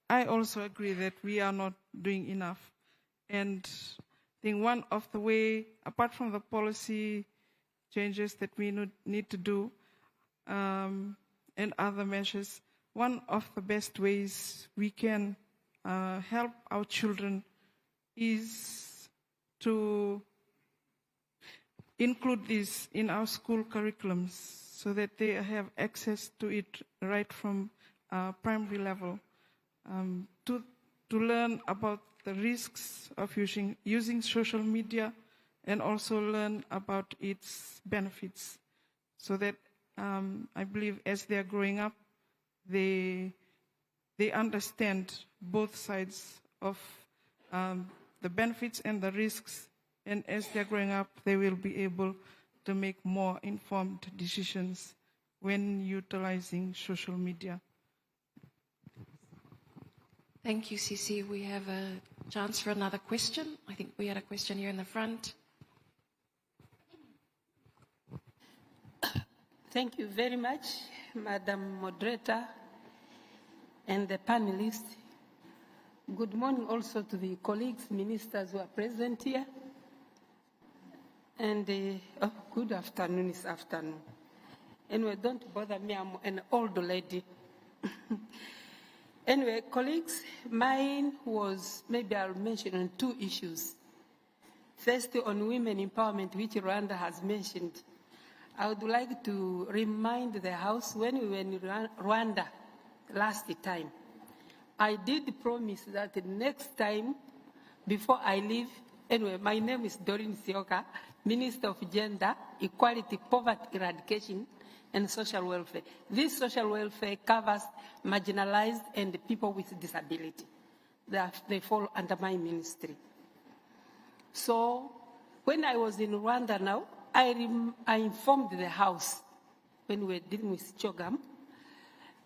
I also agree that we are not doing enough. And I think one of the way, apart from the policy changes that we need to do and other measures, one of the best ways we can help our children is to include this in our school curriculums so that they have access to it right from primary level, to learn about the risks of using social media and also learn about its benefits, so that I believe as they are growing up, they understand both sides of the benefits and the risks, and as they're growing up, they will be able to make more informed decisions when utilizing social media. Thank you, Cici. We have a chance for another question. I think we had a question here in the front. Thank you very much, Madam Moderator and the panelists. Good morning also to the colleagues, ministers who are present here. And good afternoon, it's afternoon. Anyway, don't bother me, I'm an old lady. Anyway, colleagues, mine was, maybe I'll mention on two issues. First, on women empowerment, which Rwanda has mentioned. I would like to remind the House, when we were in Rwanda last time, I did promise that the next time, before I leave, anyway, my name is Doreen Sioka, Minister of Gender, Equality, Poverty Eradication, and Social Welfare. This social welfare covers marginalized and people with disability. They fall under my ministry. So when I was in Rwanda now, I informed the House, when we were dealing with Chogam,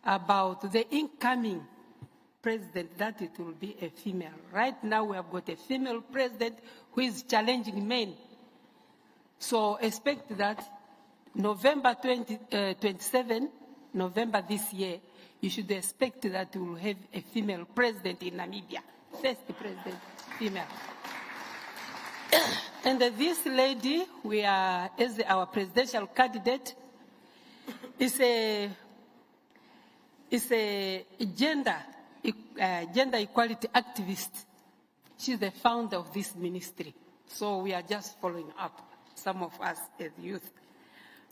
about the incoming president, that it will be a female. Right now we have got a female president who is challenging men. So expect that November 27, November this year, you should expect that we will have a female president in Namibia. First president, female. And this lady, we are, as our presidential candidate, is a gender equality activist. She's the founder of this ministry. So we are just following up, some of us as youth,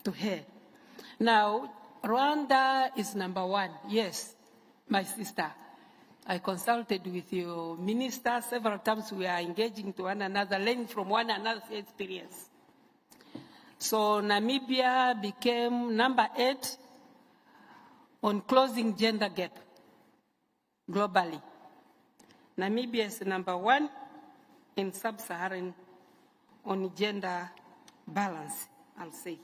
to her. Now, Rwanda is number one. Yes, my sister. I consulted with your minister several times. We are engaging to one another, learning from one another's experience. So Namibia became number 8 on closing gender gap globally. Namibia is number 1 in sub-Saharan on gender balance, I'll say.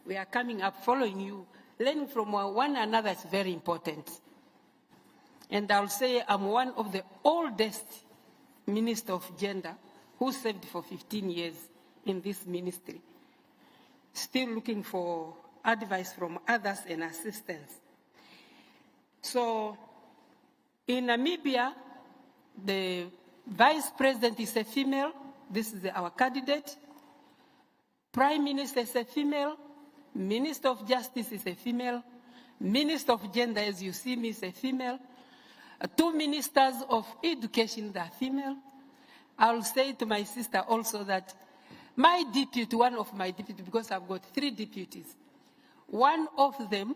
We are coming up, following you. Learning from one another is very important. And I'll say I'm one of the oldest ministers of gender who served for 15 years in this ministry. Still looking for advice from others and assistance. So in Namibia, the vice president is a female. This is our candidate. Prime Minister is a female. Minister of Justice is a female. Minister of Gender, as you see me, is a female. 2 ministers of education are female. I'll say to my sister also that my deputy, one of my deputies, because I've got 3 deputies, one of them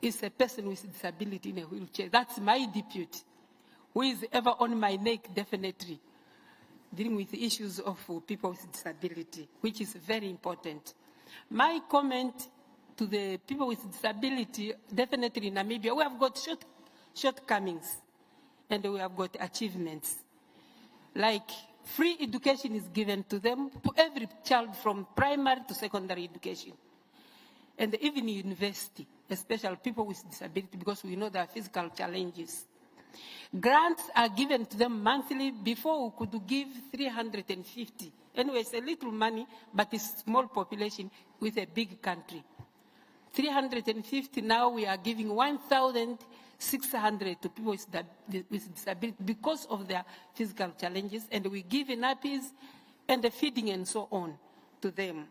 is a person with disability in a wheelchair. That's my deputy, who is ever on my neck, definitely, dealing with the issues of people with disability, which is very important. My comment to the people with disability, definitely in Namibia, we have got shortcomings and we have got achievements. Like free education is given to them, to every child from primary to secondary education. And even university, especially people with disability, because we know there are physical challenges. Grants are given to them monthly. Before we could give 350. Anyway, it's a little money, but it's small population with a big country. 350, now we are giving 1,600 to people with disability because of their physical challenges, and we give nappies and the feeding and so on to them.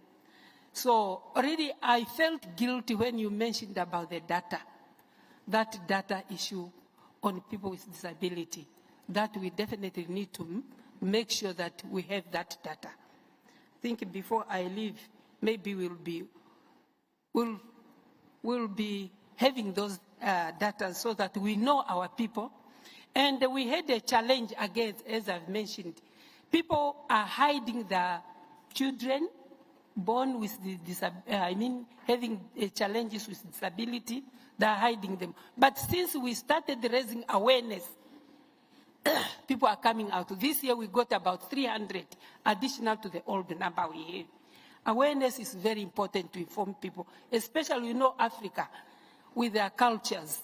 So really, I felt guilty when you mentioned about the data, that data issue on people with disability, that we definitely need to make sure that we have that data. I think before I leave, maybe we'll be having those data so that we know our people And we had a challenge again, as I've mentioned. People are hiding their children born with having challenges with disability. They're hiding them. But since we started raising awareness, people are coming out. This year we got about 300 additional to the old number we have. Awareness is very important to inform people, especially, Africa with their cultures.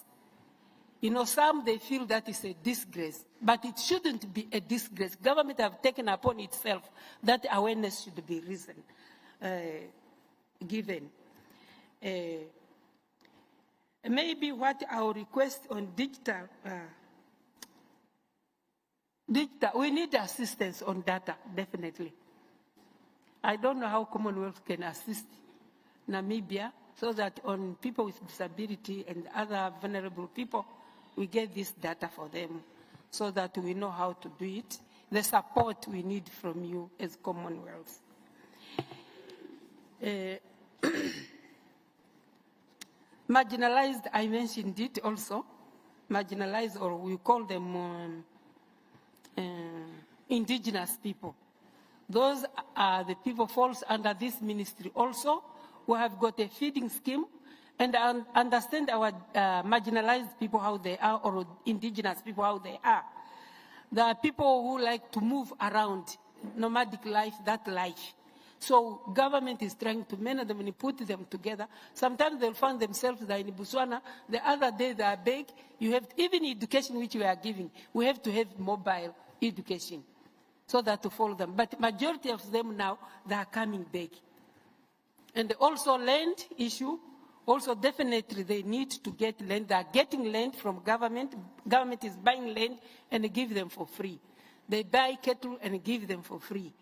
Some, they feel that is a disgrace, but it shouldn't be a disgrace. Government have taken upon itself that awareness should be given. Maybe what I'll request on digital, we need assistance on data, definitely. I don't know how Commonwealth can assist Namibia so that on people with disability and other vulnerable people, we get this data for them so that we know how to do it. The support we need from you as Commonwealth. Marginalized, I mentioned it also. Marginalized, or we call them indigenous people. Those are the people falls under this ministry also, who have got a feeding scheme and understand our marginalized people how they are, or indigenous people how they are. There are people who like to move around, nomadic life, that life. So government is trying to manage them and put them together. Sometimes they'll find themselves they're in Botswana. The other day they are big. You have, even education which we are giving, we have to have mobile education so that to follow them. But majority of them now, they are coming back. And also land issue, also definitely they need to get land. They are getting land from government. Government is buying land and give them for free. They buy cattle and give them for free.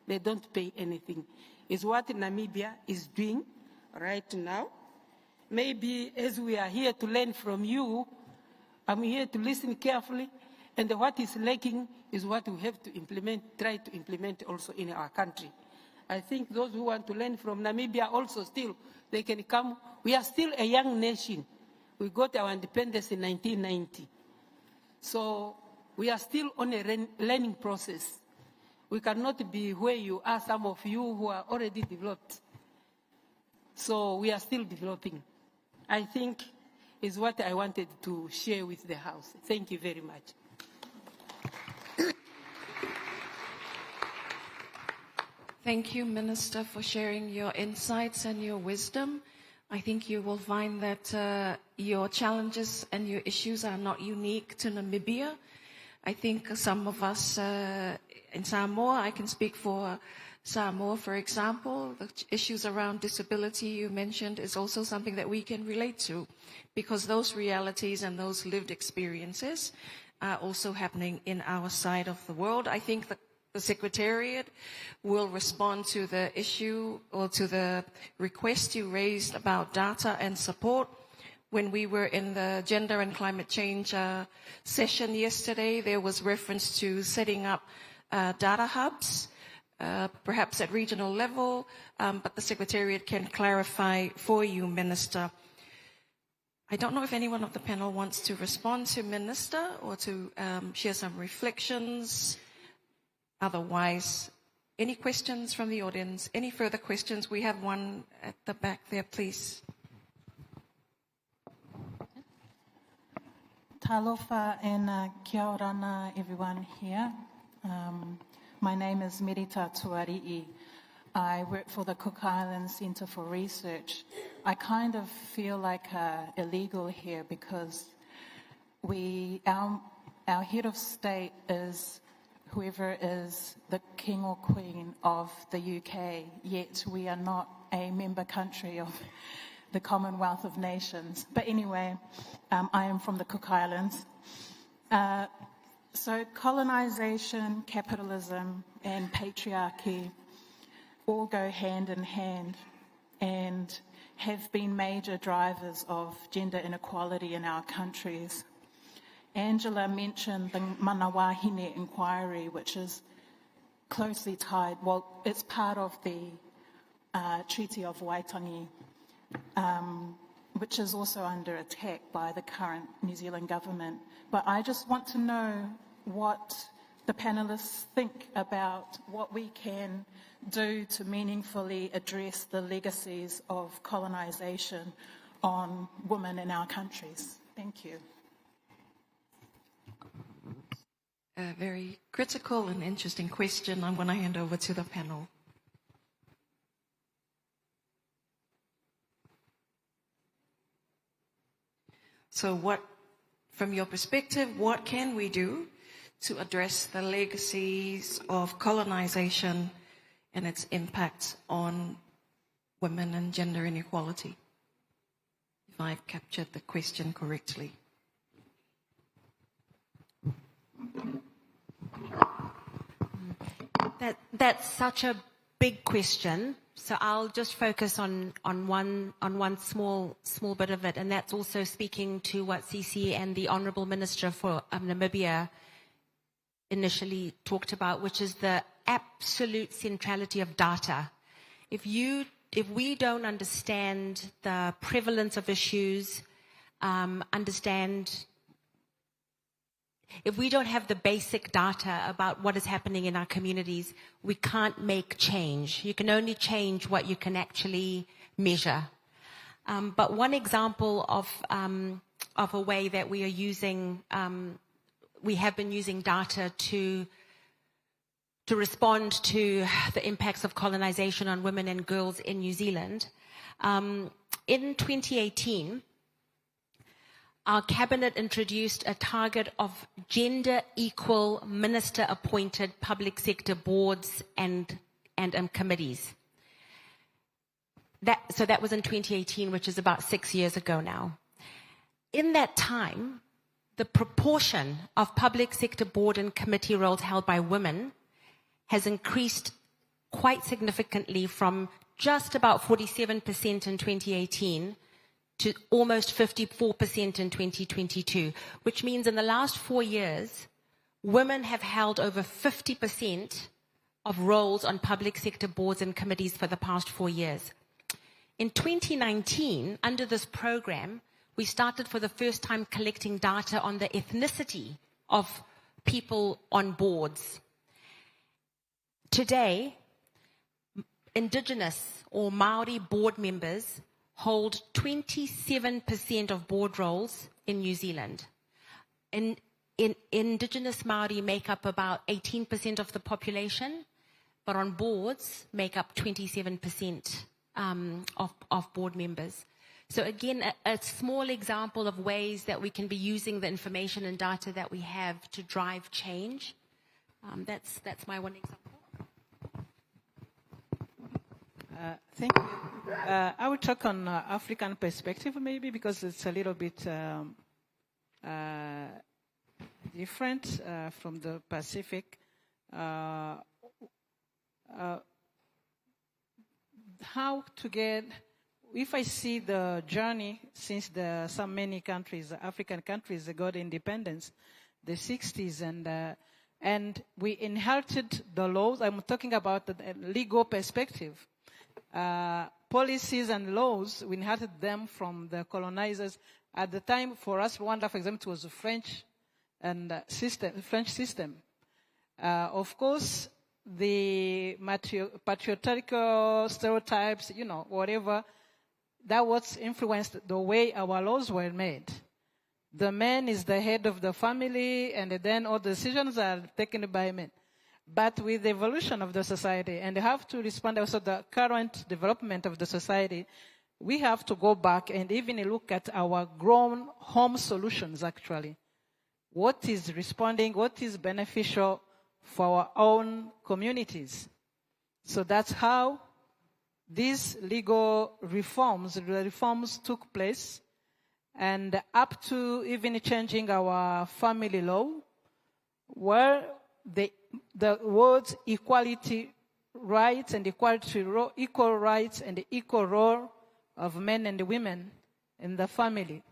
They don't pay anything. It's what Namibia is doing right now. Maybe as we are here to learn from you, I'm here to listen carefully, and what is lacking is what we have to implement, try to implement also in our country. I think those who want to learn from Namibia also still, they can come. We are still a young nation. We got our independence in 1990. So we are still on a learning process. We cannot be where you are, some of you who are already developed. So we are still developing. I think is what I wanted to share with the House. Thank you very much. Thank you, Minister, for sharing your insights and your wisdom. I think you will find that your challenges and your issues are not unique to Namibia. I think some of us in Samoa, I can speak for Samoa, for example, the issues around disability you mentioned is also something that we can relate to, because those realities and those lived experiences are also happening in our side of the world. I think the Secretariat will respond to the issue or to the request you raised about data and support. When we were in the Gender and Climate Change session yesterday, there was reference to setting up data hubs, perhaps at regional level, but the Secretariat can clarify for you, Minister. I don't know if anyone of the panel wants to respond to Minister or to share some reflections. Otherwise, any questions from the audience? Any further questions? We have one at the back there, please. Talofa and kia orana, everyone here. My name is Merita Tuari'i. I work for the Cook Islands Centre for Research. I kind of feel like illegal here because our head of state is whoever is the king or queen of the UK, yet we are not a member country of the Commonwealth of Nations. But anyway, I am from the Cook Islands. So colonization, capitalism, and patriarchy all go hand in hand and have been major drivers of gender inequality in our countries. Angela mentioned the Manawahine inquiry, which is closely tied, well, it's part of the Treaty of Waitangi, which is also under attack by the current New Zealand government. But I just want to know what the panelists think about what we can do to meaningfully address the legacies of colonisation on women in our countries. Thank you. A very critical and interesting question. I'm going to hand over to the panel. So from your perspective, what can we do to address the legacies of colonization and its impact on women and gender inequality? If I've captured the question correctly. That's such a big question. So I'll just focus on one small bit of it, and that's also speaking to what Cece and the Honourable Minister for Namibia initially talked about, which is the absolute centrality of data. If we don't understand the prevalence of issues, if we don't have the basic data about what is happening in our communities, we can't make change. You can only change what you can actually measure. But one example of a way that we are using, we have been using data to respond to the impacts of colonization on women and girls in New Zealand. In 2018, our cabinet introduced a target of gender equal minister appointed public sector boards and committees. So that was in 2018, which is about 6 years ago now. In that time, the proportion of public sector board and committee roles held by women has increased quite significantly from just about 47% in 2018 to almost 54% in 2022, which means in the last 4 years, women have held over 50% of roles on public sector boards and committees for the past 4 years. In 2019, under this program, we started for the first time collecting data on the ethnicity of people on boards. Today, Indigenous or Maori board members hold 27% of board roles in New Zealand. Indigenous Maori make up about 18% of the population, but on boards make up 27% of board members. So again, a small example of ways that we can be using the information and data that we have to drive change. That's my one example. Thank you. I will talk on African perspective maybe because it's a little bit different from the Pacific. How to get, if I see the journey since many countries, African countries got independence, the 60s, and we inherited the laws. I'm talking about the legal perspective. Policies and laws, we inherited them from the colonizers. At the time, for us, Rwanda, for example, it was a French system. Of course, the patriarchal stereotypes, whatever, that was influenced the way our laws were made. The man is the head of the family, and then all decisions are taken by men. But with the evolution of the society, and have to respond also to the current development of the society, we have to go back and even look at our grown home solutions, actually. What is responding, what is beneficial for our own communities? So that's how these legal reforms took place, and up to even changing our family law, where the words equality rights and equal rights and the equal role of men and women in the family.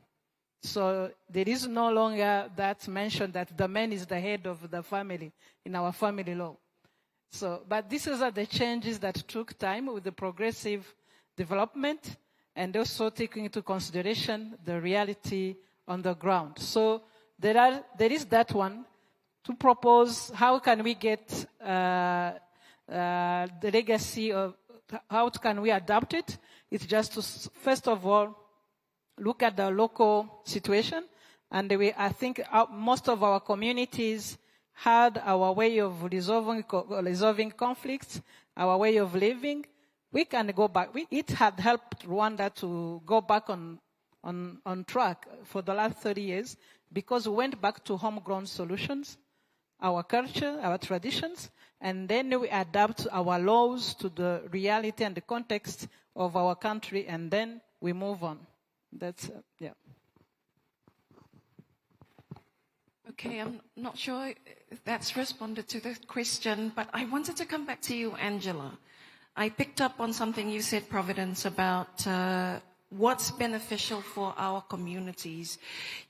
So there is no longer that mention that the man is the head of the family in our family law. So, but these are the changes that took time with the progressive development, and also taking into consideration the reality on the ground. So there is that one to propose how can we get the legacy of, how can we adapt it? It's just to, first of all, look at the local situation. And I think most of our communities had our way of resolving conflicts, our way of living. We can go back. It had helped Rwanda to go back on track for the last 30 years because we went back to homegrown solutions, our culture, our traditions, and then we adapt our laws to the reality and the context of our country, and then we move on. That's, yeah. Okay, I'm not sure if that's responded to the question, but I wanted to come back to you, Angela. I picked up on something you said, Providence, about what's beneficial for our communities.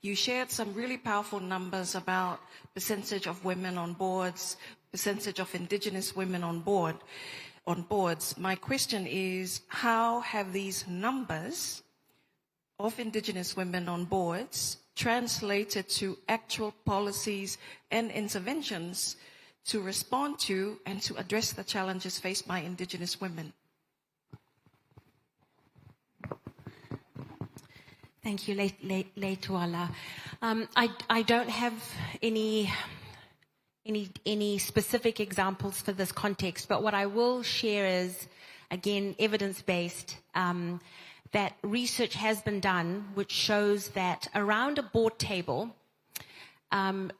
You shared some really powerful numbers about percentage of women on boards, percentage of indigenous women on boards. My question is, how have these numbers of indigenous women on boards translated to actual policies and interventions to respond to and to address the challenges faced by indigenous women? Thank you, Leituala. I don't have any specific examples for this context, but what I will share is, again, evidence-based, that research has been done which shows that around a board table,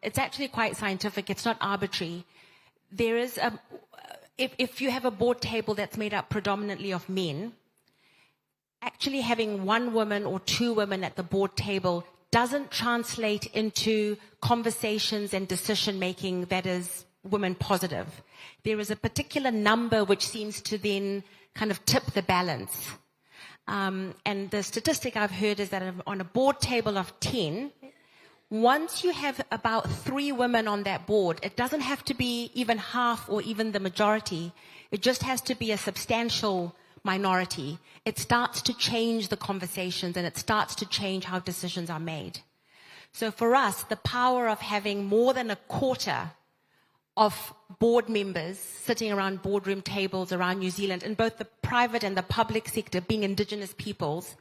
it's actually quite scientific, it's not arbitrary. There is if you have a board table that's made up predominantly of men, actually having one woman or two women at the board table doesn't translate into conversations and decision-making that is women positive. There is a particular number which seems to then kind of tip the balance. And the statistic I've heard is that on a board table of 10, once you have about 3 women on that board, it doesn't have to be even half or even the majority. It just has to be a substantial minority. It starts to change the conversations and it starts to change how decisions are made. So for us, the power of having more than a quarter of board members sitting around boardroom tables around New Zealand, in both the private and the public sector, being indigenous peoples,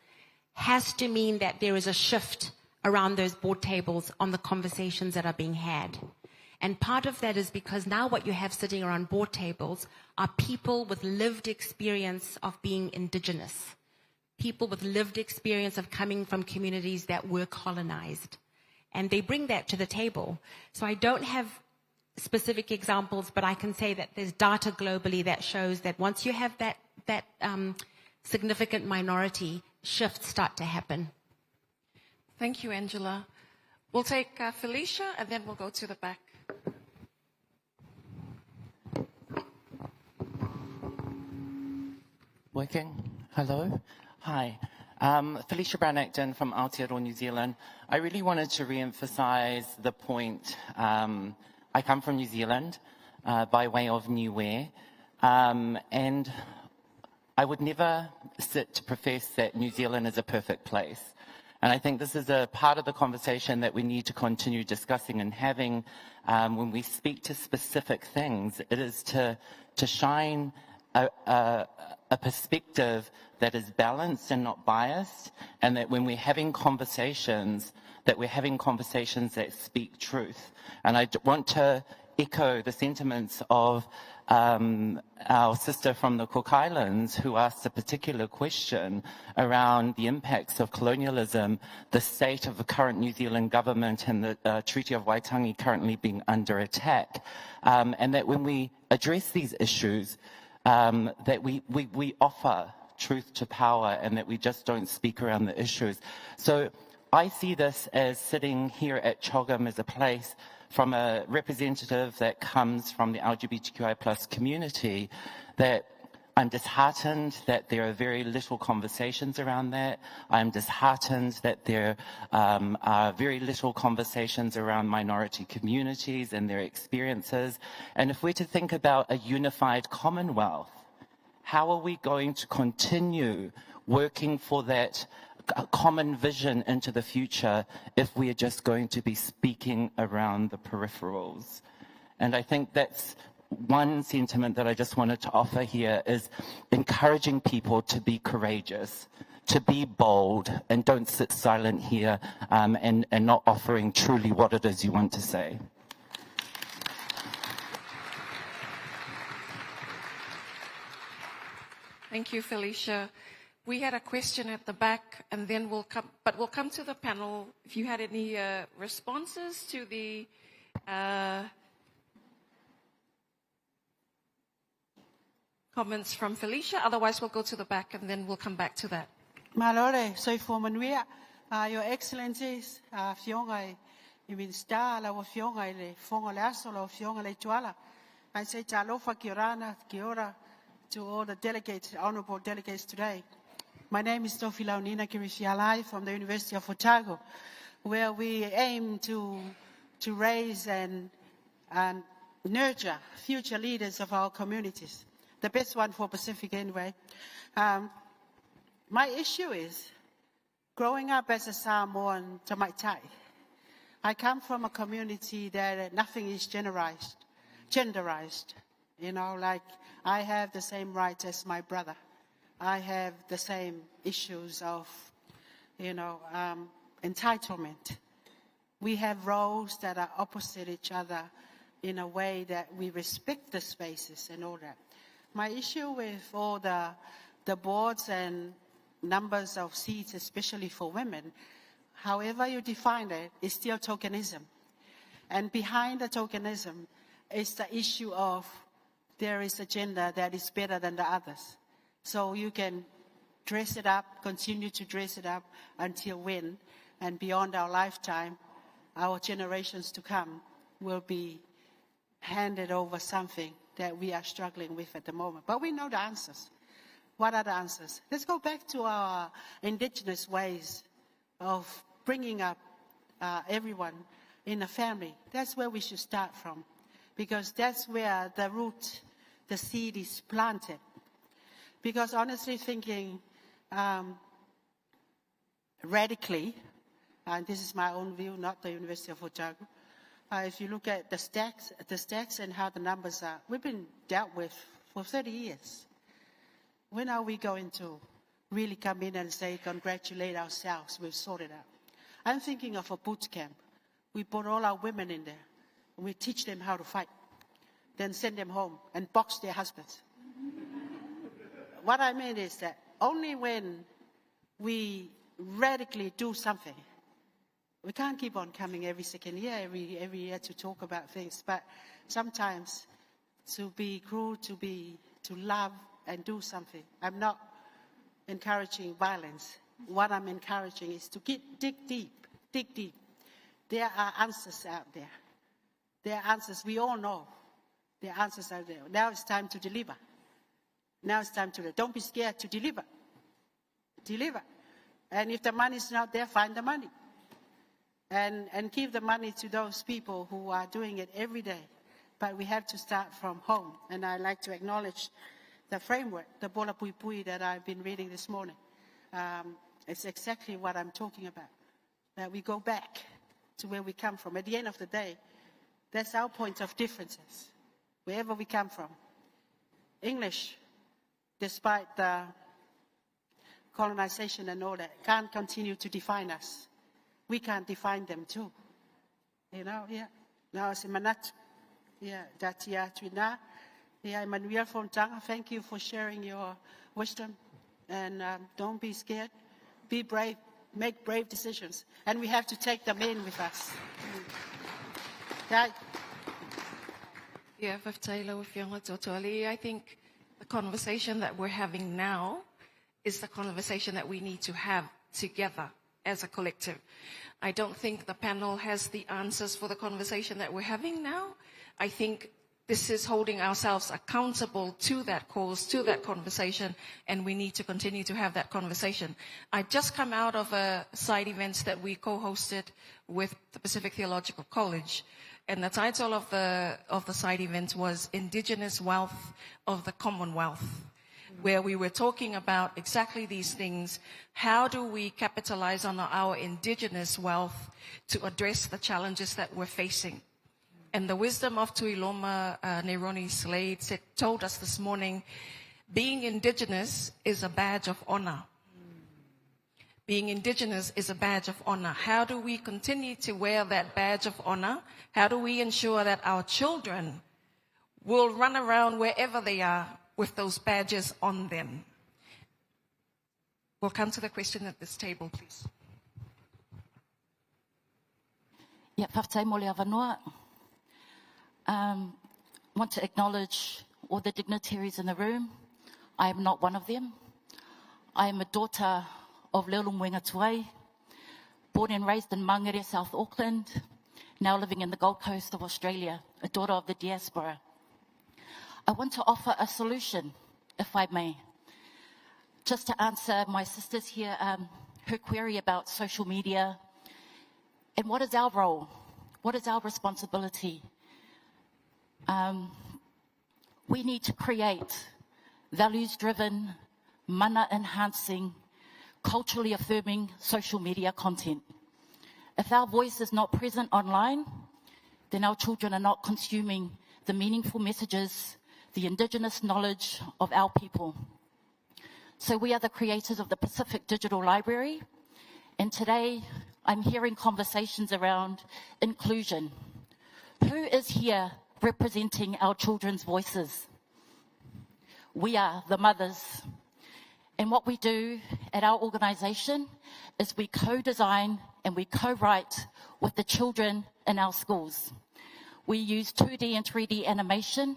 has to mean that there is a shift around those board tables on the conversations that are being had. And part of that is because now what you have sitting around board tables are people with lived experience of being indigenous, people with lived experience of coming from communities that were colonized. And they bring that to the table. So I don't have specific examples, but I can say that there's data globally that shows that once you have that significant minority, shifts start to happen. Thank you, Angela. We'll take Felicia, and then we'll go to the back. Working? Hello? Hi. Felicia Brown-Acton from Aotearoa, New Zealand. I really wanted to re-emphasize the point. I come from New Zealand by way of Niue, and I would never sit to profess that New Zealand is a perfect place. And I think this is a part of the conversation that we need to continue discussing and having when we speak to specific things. It is to shine a perspective that is balanced and not biased, and that when we're having conversations, that we're having conversations that speak truth. And I want to echo the sentiments of our sister from the Cook Islands who asked a particular question around the impacts of colonialism, the state of the current New Zealand government and the Treaty of Waitangi currently being under attack. And that when we address these issues, that we offer truth to power and that we just don't speak around the issues. So I see this as sitting here at CHOGM as a place from a representative that comes from the LGBTQI+ community, that I'm disheartened that there are very little conversations around that. I'm disheartened that there are very little conversations around minority communities and their experiences. And if we're to think about a unified Commonwealth, how are we going to continue working for that common vision into the future if we are just going to be speaking around the peripherals. And I think that's one sentiment that I just wanted to offer here, is encouraging people to be courageous, to be bold, and don't sit silent here and not offering truly what it is you want to say. Thank you, Felicia. We had a question at the back, and then we'll come to the panel. If you had any responses to the comments from Felicia, otherwise we'll go to the back, and then we'll come back to that. Malore, soy formanuia, Your Excellencies, fiongai, imin sta la fiongai le fonga laso la fionga le tuala. I say talofa kiorana, kiora, to all the delegates, honorable delegates today. My name is Sophie Launina Kirishialai from the University of Otago, where we aim to raise and nurture future leaders of our communities. The best one for Pacific anyway. My issue is, growing up as a Samoan Tamaitai, I come from a community that nothing is genderized. You know, like I have the same rights as my brother. I have the same issues of, entitlement. We have roles that are opposite each other in a way that we respect the spaces and all that. My issue with all the boards and numbers of seats, especially for women, however you define it, is still tokenism. And behind the tokenism is the issue of there is a gender that is better than the others. So you can dress it up, continue to dress it up until when, and beyond our lifetime, our generations to come will be handed over something that we are struggling with at the moment. But we know the answers. What are the answers? Let's go back to our indigenous ways of bringing up everyone in a family. That's where we should start from, because that's where the root, the seed is planted. Because honestly thinking radically, and this is my own view, not the University of Otago, if you look at the stats and how the numbers are, we've been dealt with for 30 years. When are we going to really come in and say, congratulate ourselves, we've sorted out? I'm thinking of a boot camp. We put all our women in there, and we teach them how to fight, then send them home and box their husbands. What I mean is that only when we radically do something, we can't keep on coming every second year, every year to talk about things, but sometimes to be cruel, to love and do something. I'm not encouraging violence. What I'm encouraging is to dig deep. There are answers out there. There are answers, we all know. There are answers out there. Now it's time to deliver. Now it's time to, don't be scared to deliver. Deliver. And if the money is not there, find the money. And give the money to those people who are doing it every day. But we have to start from home. And I'd like to acknowledge the framework, the Bola Pui Pui that I've been reading this morning. It's exactly what I'm talking about. That we go back to where we come from. At the end of the day, that's our point of differences. Wherever we come from. English, despite the colonization and all that, can't continue to define us. We can't define them too. You know, yeah. Now it's Manat. Yeah, Datia Twina. Yeah, Emmanuel Fontanga, thank you for sharing your wisdom. And don't be scared. Be brave. Make brave decisions. And we have to take them in with us. Yeah. Yeah, I think the conversation that we're having now is the conversation that we need to have together as a collective. I don't think the panel has the answers for the conversation that we're having now. I think this is holding ourselves accountable to that cause, to that conversation, and we need to continue to have that conversation. I just come out of a side event that we co-hosted with the Pacific Theological College, and the title of the side event was Indigenous Wealth of the Commonwealth. where we were talking about exactly these things. How do we capitalize on our indigenous wealth to address the challenges that we're facing? And the wisdom of Tuiloma Neroni Slade told us this morning, being indigenous is a badge of honor. Being indigenous is a badge of honor. How do we continue to wear that badge of honor? How do we ensure that our children will run around wherever they are with those badges on them? We'll come to the question at this table, please. Yeah, Whaftai Mole Avanua. Want to acknowledge all the dignitaries in the room. I am not one of them. I am a daughter of Leolumwenga Tuai, born and raised in Mangere, South Auckland, now living in the Gold Coast of Australia, a daughter of the diaspora. I want to offer a solution, if I may, just to answer my sister's here, her query about social media and what is our role, what is our responsibility. We need to create values-driven, mana-enhancing, culturally affirming social media content. If our voice is not present online, then our children are not consuming the meaningful messages, the indigenous knowledge of our people. So we are the creators of the Pacific Digital Library, and today I'm hearing conversations around inclusion. Who is here representing our children's voices? We are the mothers. And what we do at our organisation is we co-design and we co-write with the children in our schools. We use 2D and 3D animation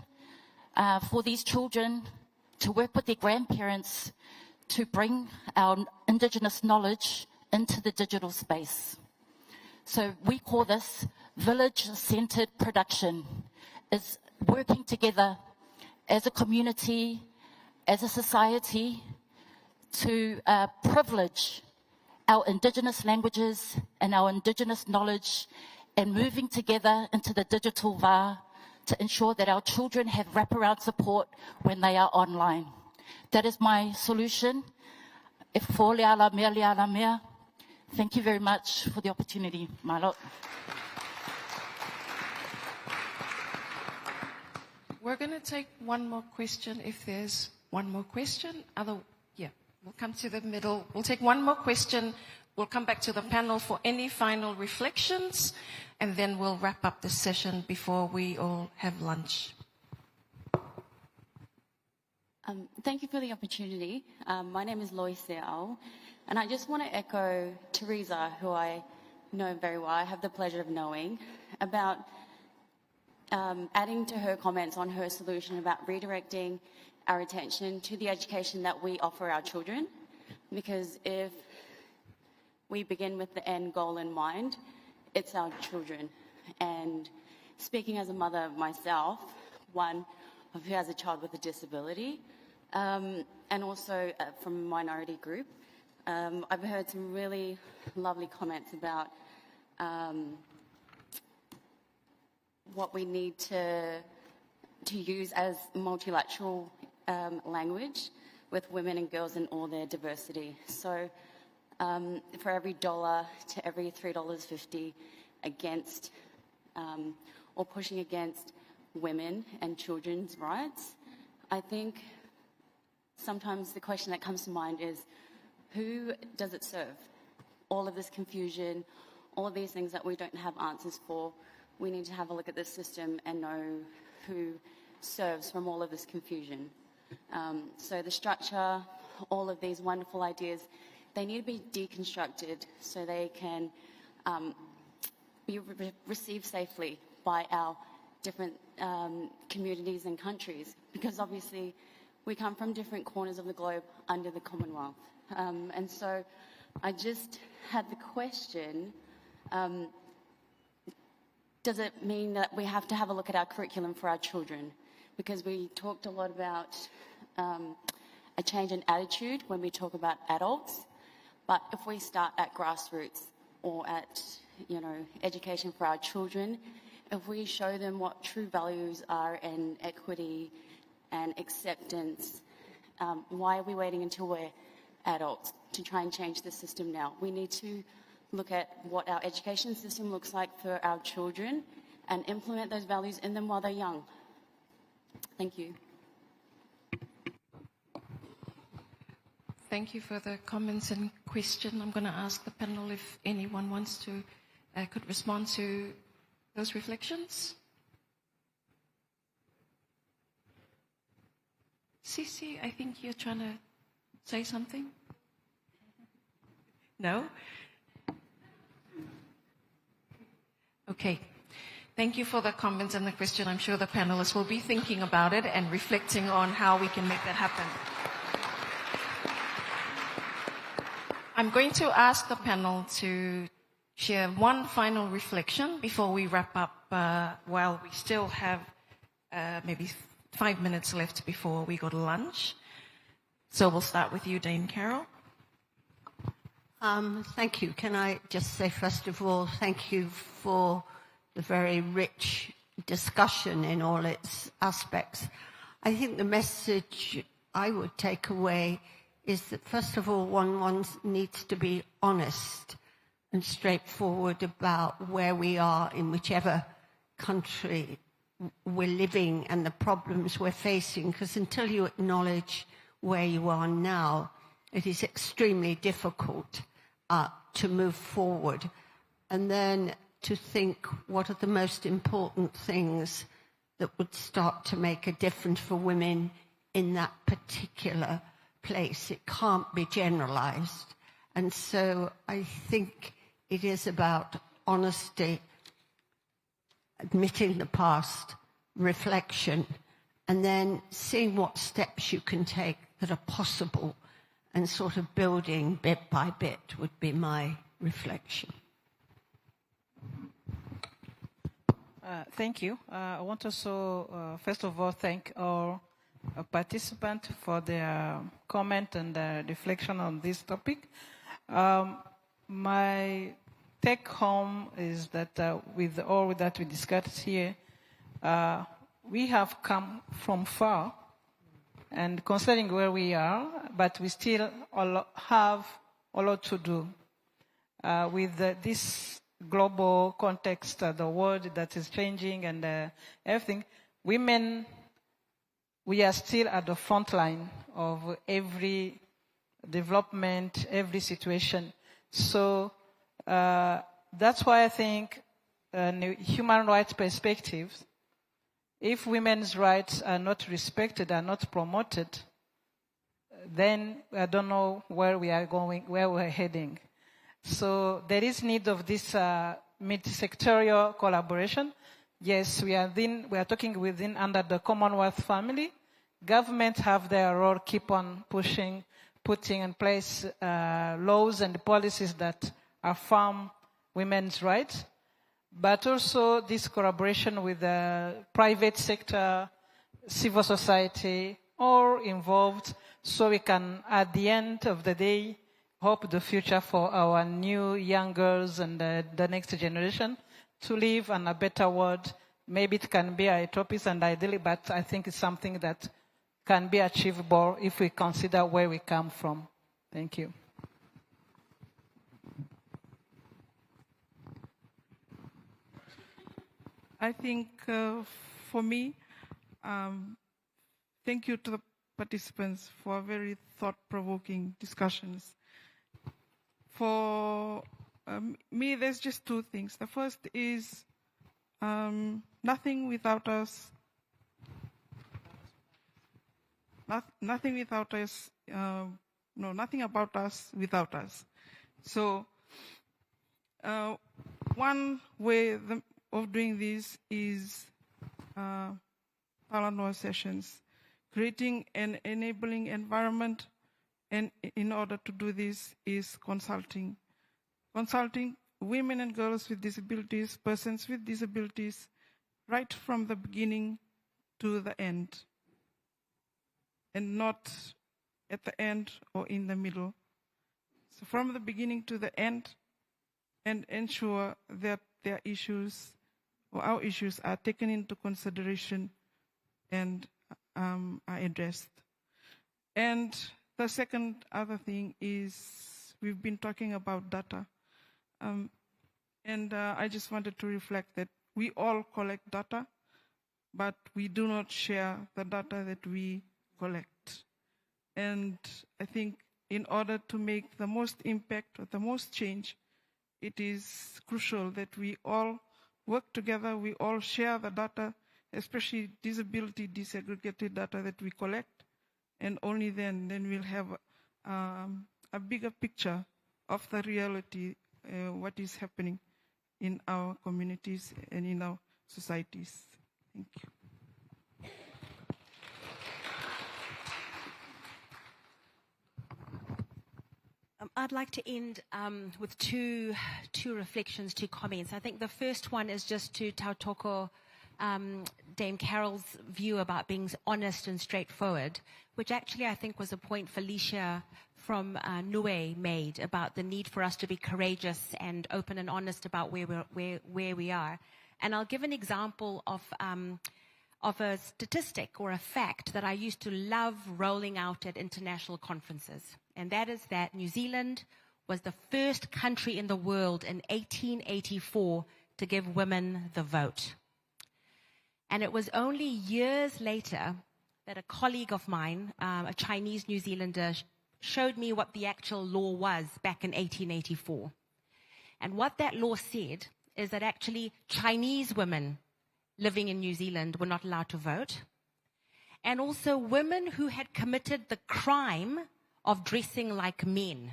for these children to work with their grandparents to bring our Indigenous knowledge into the digital space. So we call this village-centred production. It's working together as a community, as a society, to privilege our Indigenous languages and our Indigenous knowledge, and moving together into the digital VAR to ensure that our children have wraparound support when they are online. That is my solution. Thank you very much for the opportunity. Malo. We're going to take one more question if there's one more question. We'll come to the middle. We'll take one more question. We'll come back to the panel for any final reflections, and then we'll wrap up the session before we all have lunch. Thank you for the opportunity. My name is Lois Seao, and I just want to echo Teresa, who I know very well. I have the pleasure of knowing, about adding to her comments on her solution about redirecting our attention to the education that we offer our children. Because if we begin with the end goal in mind, it's our children. And speaking as a mother myself, one who has a child with a disability, and also from a minority group, I've heard some really lovely comments about what we need to use as multilateral language with women and girls in all their diversity. So for every $1 to every $3.50 against or pushing against women and children's rights, I think sometimes the question that comes to mind is, who does it serve? All of this confusion, all of these things that we don't have answers for, we need to have a look at the system and know who serves from all of this confusion. So the structure, all of these wonderful ideas, they need to be deconstructed so they can be received safely by our different communities and countries, because obviously we come from different corners of the globe under the Commonwealth. And so I just had the question, does it mean that we have to have a look at our curriculum for our children? Because we talked a lot about a change in attitude when we talk about adults, but if we start at grassroots or at, education for our children, if we show them what true values are and equity and acceptance Why are we waiting until we're adults to try and change the system now? We need to look at what our education system looks like for our children and implement those values in them while they're young. Thank you. Thank you for the comments and question. I'm going to ask the panel if anyone wants to, could respond to those reflections. Cece, I think you're trying to say something? No? Okay. Thank you for the comments and the question. I'm sure the panelists will be thinking about it and reflecting on how we can make that happen. I'm going to ask the panel to share one final reflection before we wrap up, while we still have maybe 5 minutes left before we go to lunch. So we'll start with you, Dame Carol. Thank you. Can I just say, first of all, thank you for the very rich discussion in all its aspects. I think the message I would take away is that, first of all, one needs to be honest and straightforward about where we are in whichever country we're living and the problems we're facing, because until you acknowledge where you are now, it is extremely difficult to move forward. And then to think, what are the most important things that would start to make a difference for women in that particular place? It can't be generalized. And so I think it is about honesty, admitting the past, reflection, and then seeing what steps you can take that are possible, and sort of building bit by bit would be my reflection. Thank you. I want to also, first of all, thank our participants for their comment and reflection on this topic. My take home is that with all that we discussed here, we have come from far, and considering where we are, but we still have a lot to do. With this global context, the world that is changing and everything, women, we are still at the front line of every development, every situation. So that's why I think human rights perspectives, if women's rights are not respected, are not promoted, then I don't know where we are going, where we're heading. So there is need of this mid-sectorial collaboration. Yes, we are talking within under the Commonwealth family. Governments have their role, keep on pushing, putting in place laws and policies that affirm women's rights, but also this collaboration with the private sector, civil society, all involved, so we can, at the end of the day, hope the future for our new young girls and the next generation to live in a better world. Maybe it can be a utopia and ideally, but I think it's something that can be achievable if we consider where we come from. Thank you. I think for me, thank you to the participants for very thought-provoking discussions. For me, there's just two things. The first is nothing without us. Nothing without us. Nothing about us without us. So one way of doing this is Talanoa sessions, creating an enabling environment, and in order to do this is consulting women and girls with disabilities, persons with disabilities, right from the beginning to the end, and not at the end or in the middle. So from the beginning to the end, and ensure that their issues or our issues are taken into consideration and are addressed. And the second other thing is we've been talking about data. I just wanted to reflect that we all collect data, but we do not share the data that we collect. And I think in order to make the most impact or the most change, it is crucial that we all work together, we all share the data, especially disability disaggregated data that we collect, and only then we'll have a bigger picture of the reality, what is happening in our communities and in our societies. Thank you. I'd like to end with two reflections, two comments. I think the first one is just to tautoko Dame Carol's view about being honest and straightforward, which actually I think was a point Felicia from Niue made about the need for us to be courageous and open and honest about where we are. And I'll give an example of a statistic or a fact that I used to love rolling out at international conferences. And that is that New Zealand was the first country in the world in 1884 to give women the vote. And it was only years later that a colleague of mine, a Chinese New Zealander, showed me what the actual law was back in 1884. And what that law said is that actually Chinese women living in New Zealand were not allowed to vote. And also women who had committed the crime of dressing like men.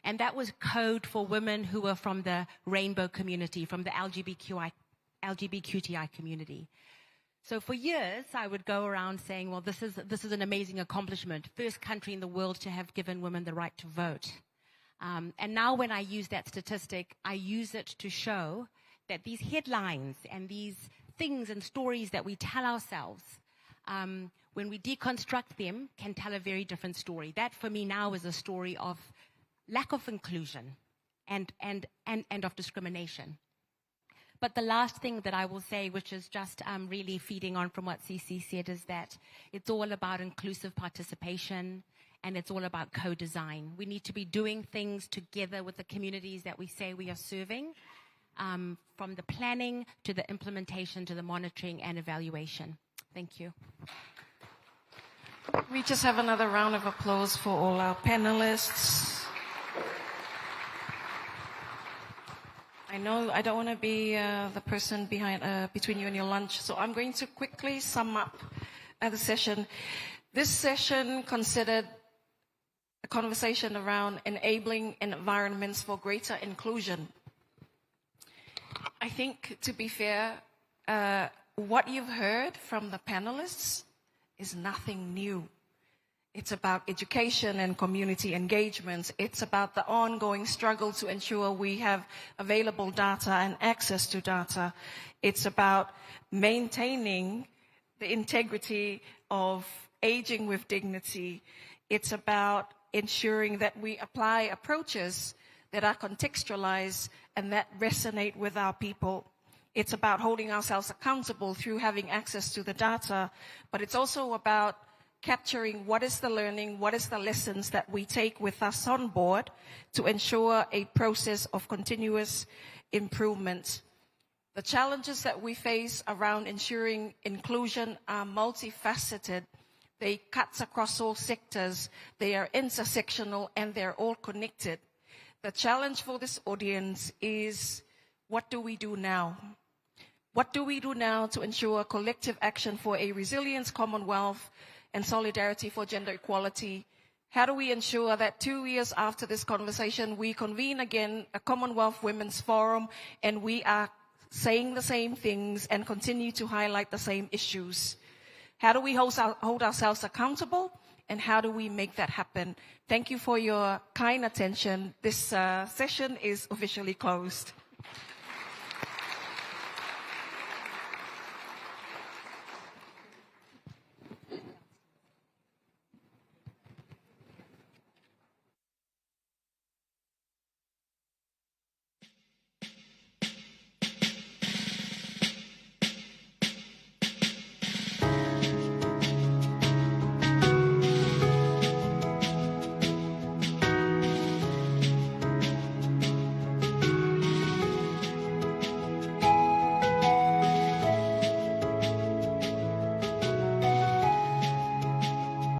And that was code for women who were from the rainbow community, from the LGBTQI community. So for years, I would go around saying, well, this is an amazing accomplishment. First country in the world to have given women the right to vote. And now when I use that statistic, I use it to show that these headlines and these things and stories that we tell ourselves, when we deconstruct them, can tell a very different story. That for me now is a story of lack of inclusion and of discrimination. But the last thing that I will say, which is just really feeding on from what CC said, is that it's all about inclusive participation and it's all about co-design. We need to be doing things together with the communities that we say we are serving, from the planning to the implementation to the monitoring and evaluation. Thank you. We just have another round of applause for all our panelists. I know I don't want to be the person between you and your lunch, so I'm going to quickly sum up the session. This session considered a conversation around enabling environments for greater inclusion. I think, to be fair, what you've heard from the panelists is nothing new. It's about education and community engagement. It's about the ongoing struggle to ensure we have available data and access to data. It's about maintaining the integrity of aging with dignity. It's about ensuring that we apply approaches that are contextualized and that resonate with our people. It's about holding ourselves accountable through having access to the data, but it's also about capturing what is the learning, what is the lessons that we take with us on board to ensure a process of continuous improvement. The challenges that we face around ensuring inclusion are multifaceted. They cut across all sectors, they are intersectional, and they're all connected. The challenge for this audience is, what do we do now? What do we do now to ensure collective action for a resilient Commonwealth and solidarity for gender equality? How do we ensure that 2 years after this conversation, we convene again a Commonwealth Women's Forum and we are saying the same things and continue to highlight the same issues? How do we hold ourselves accountable, and how do we make that happen? Thank you for your kind attention. This session is officially closed.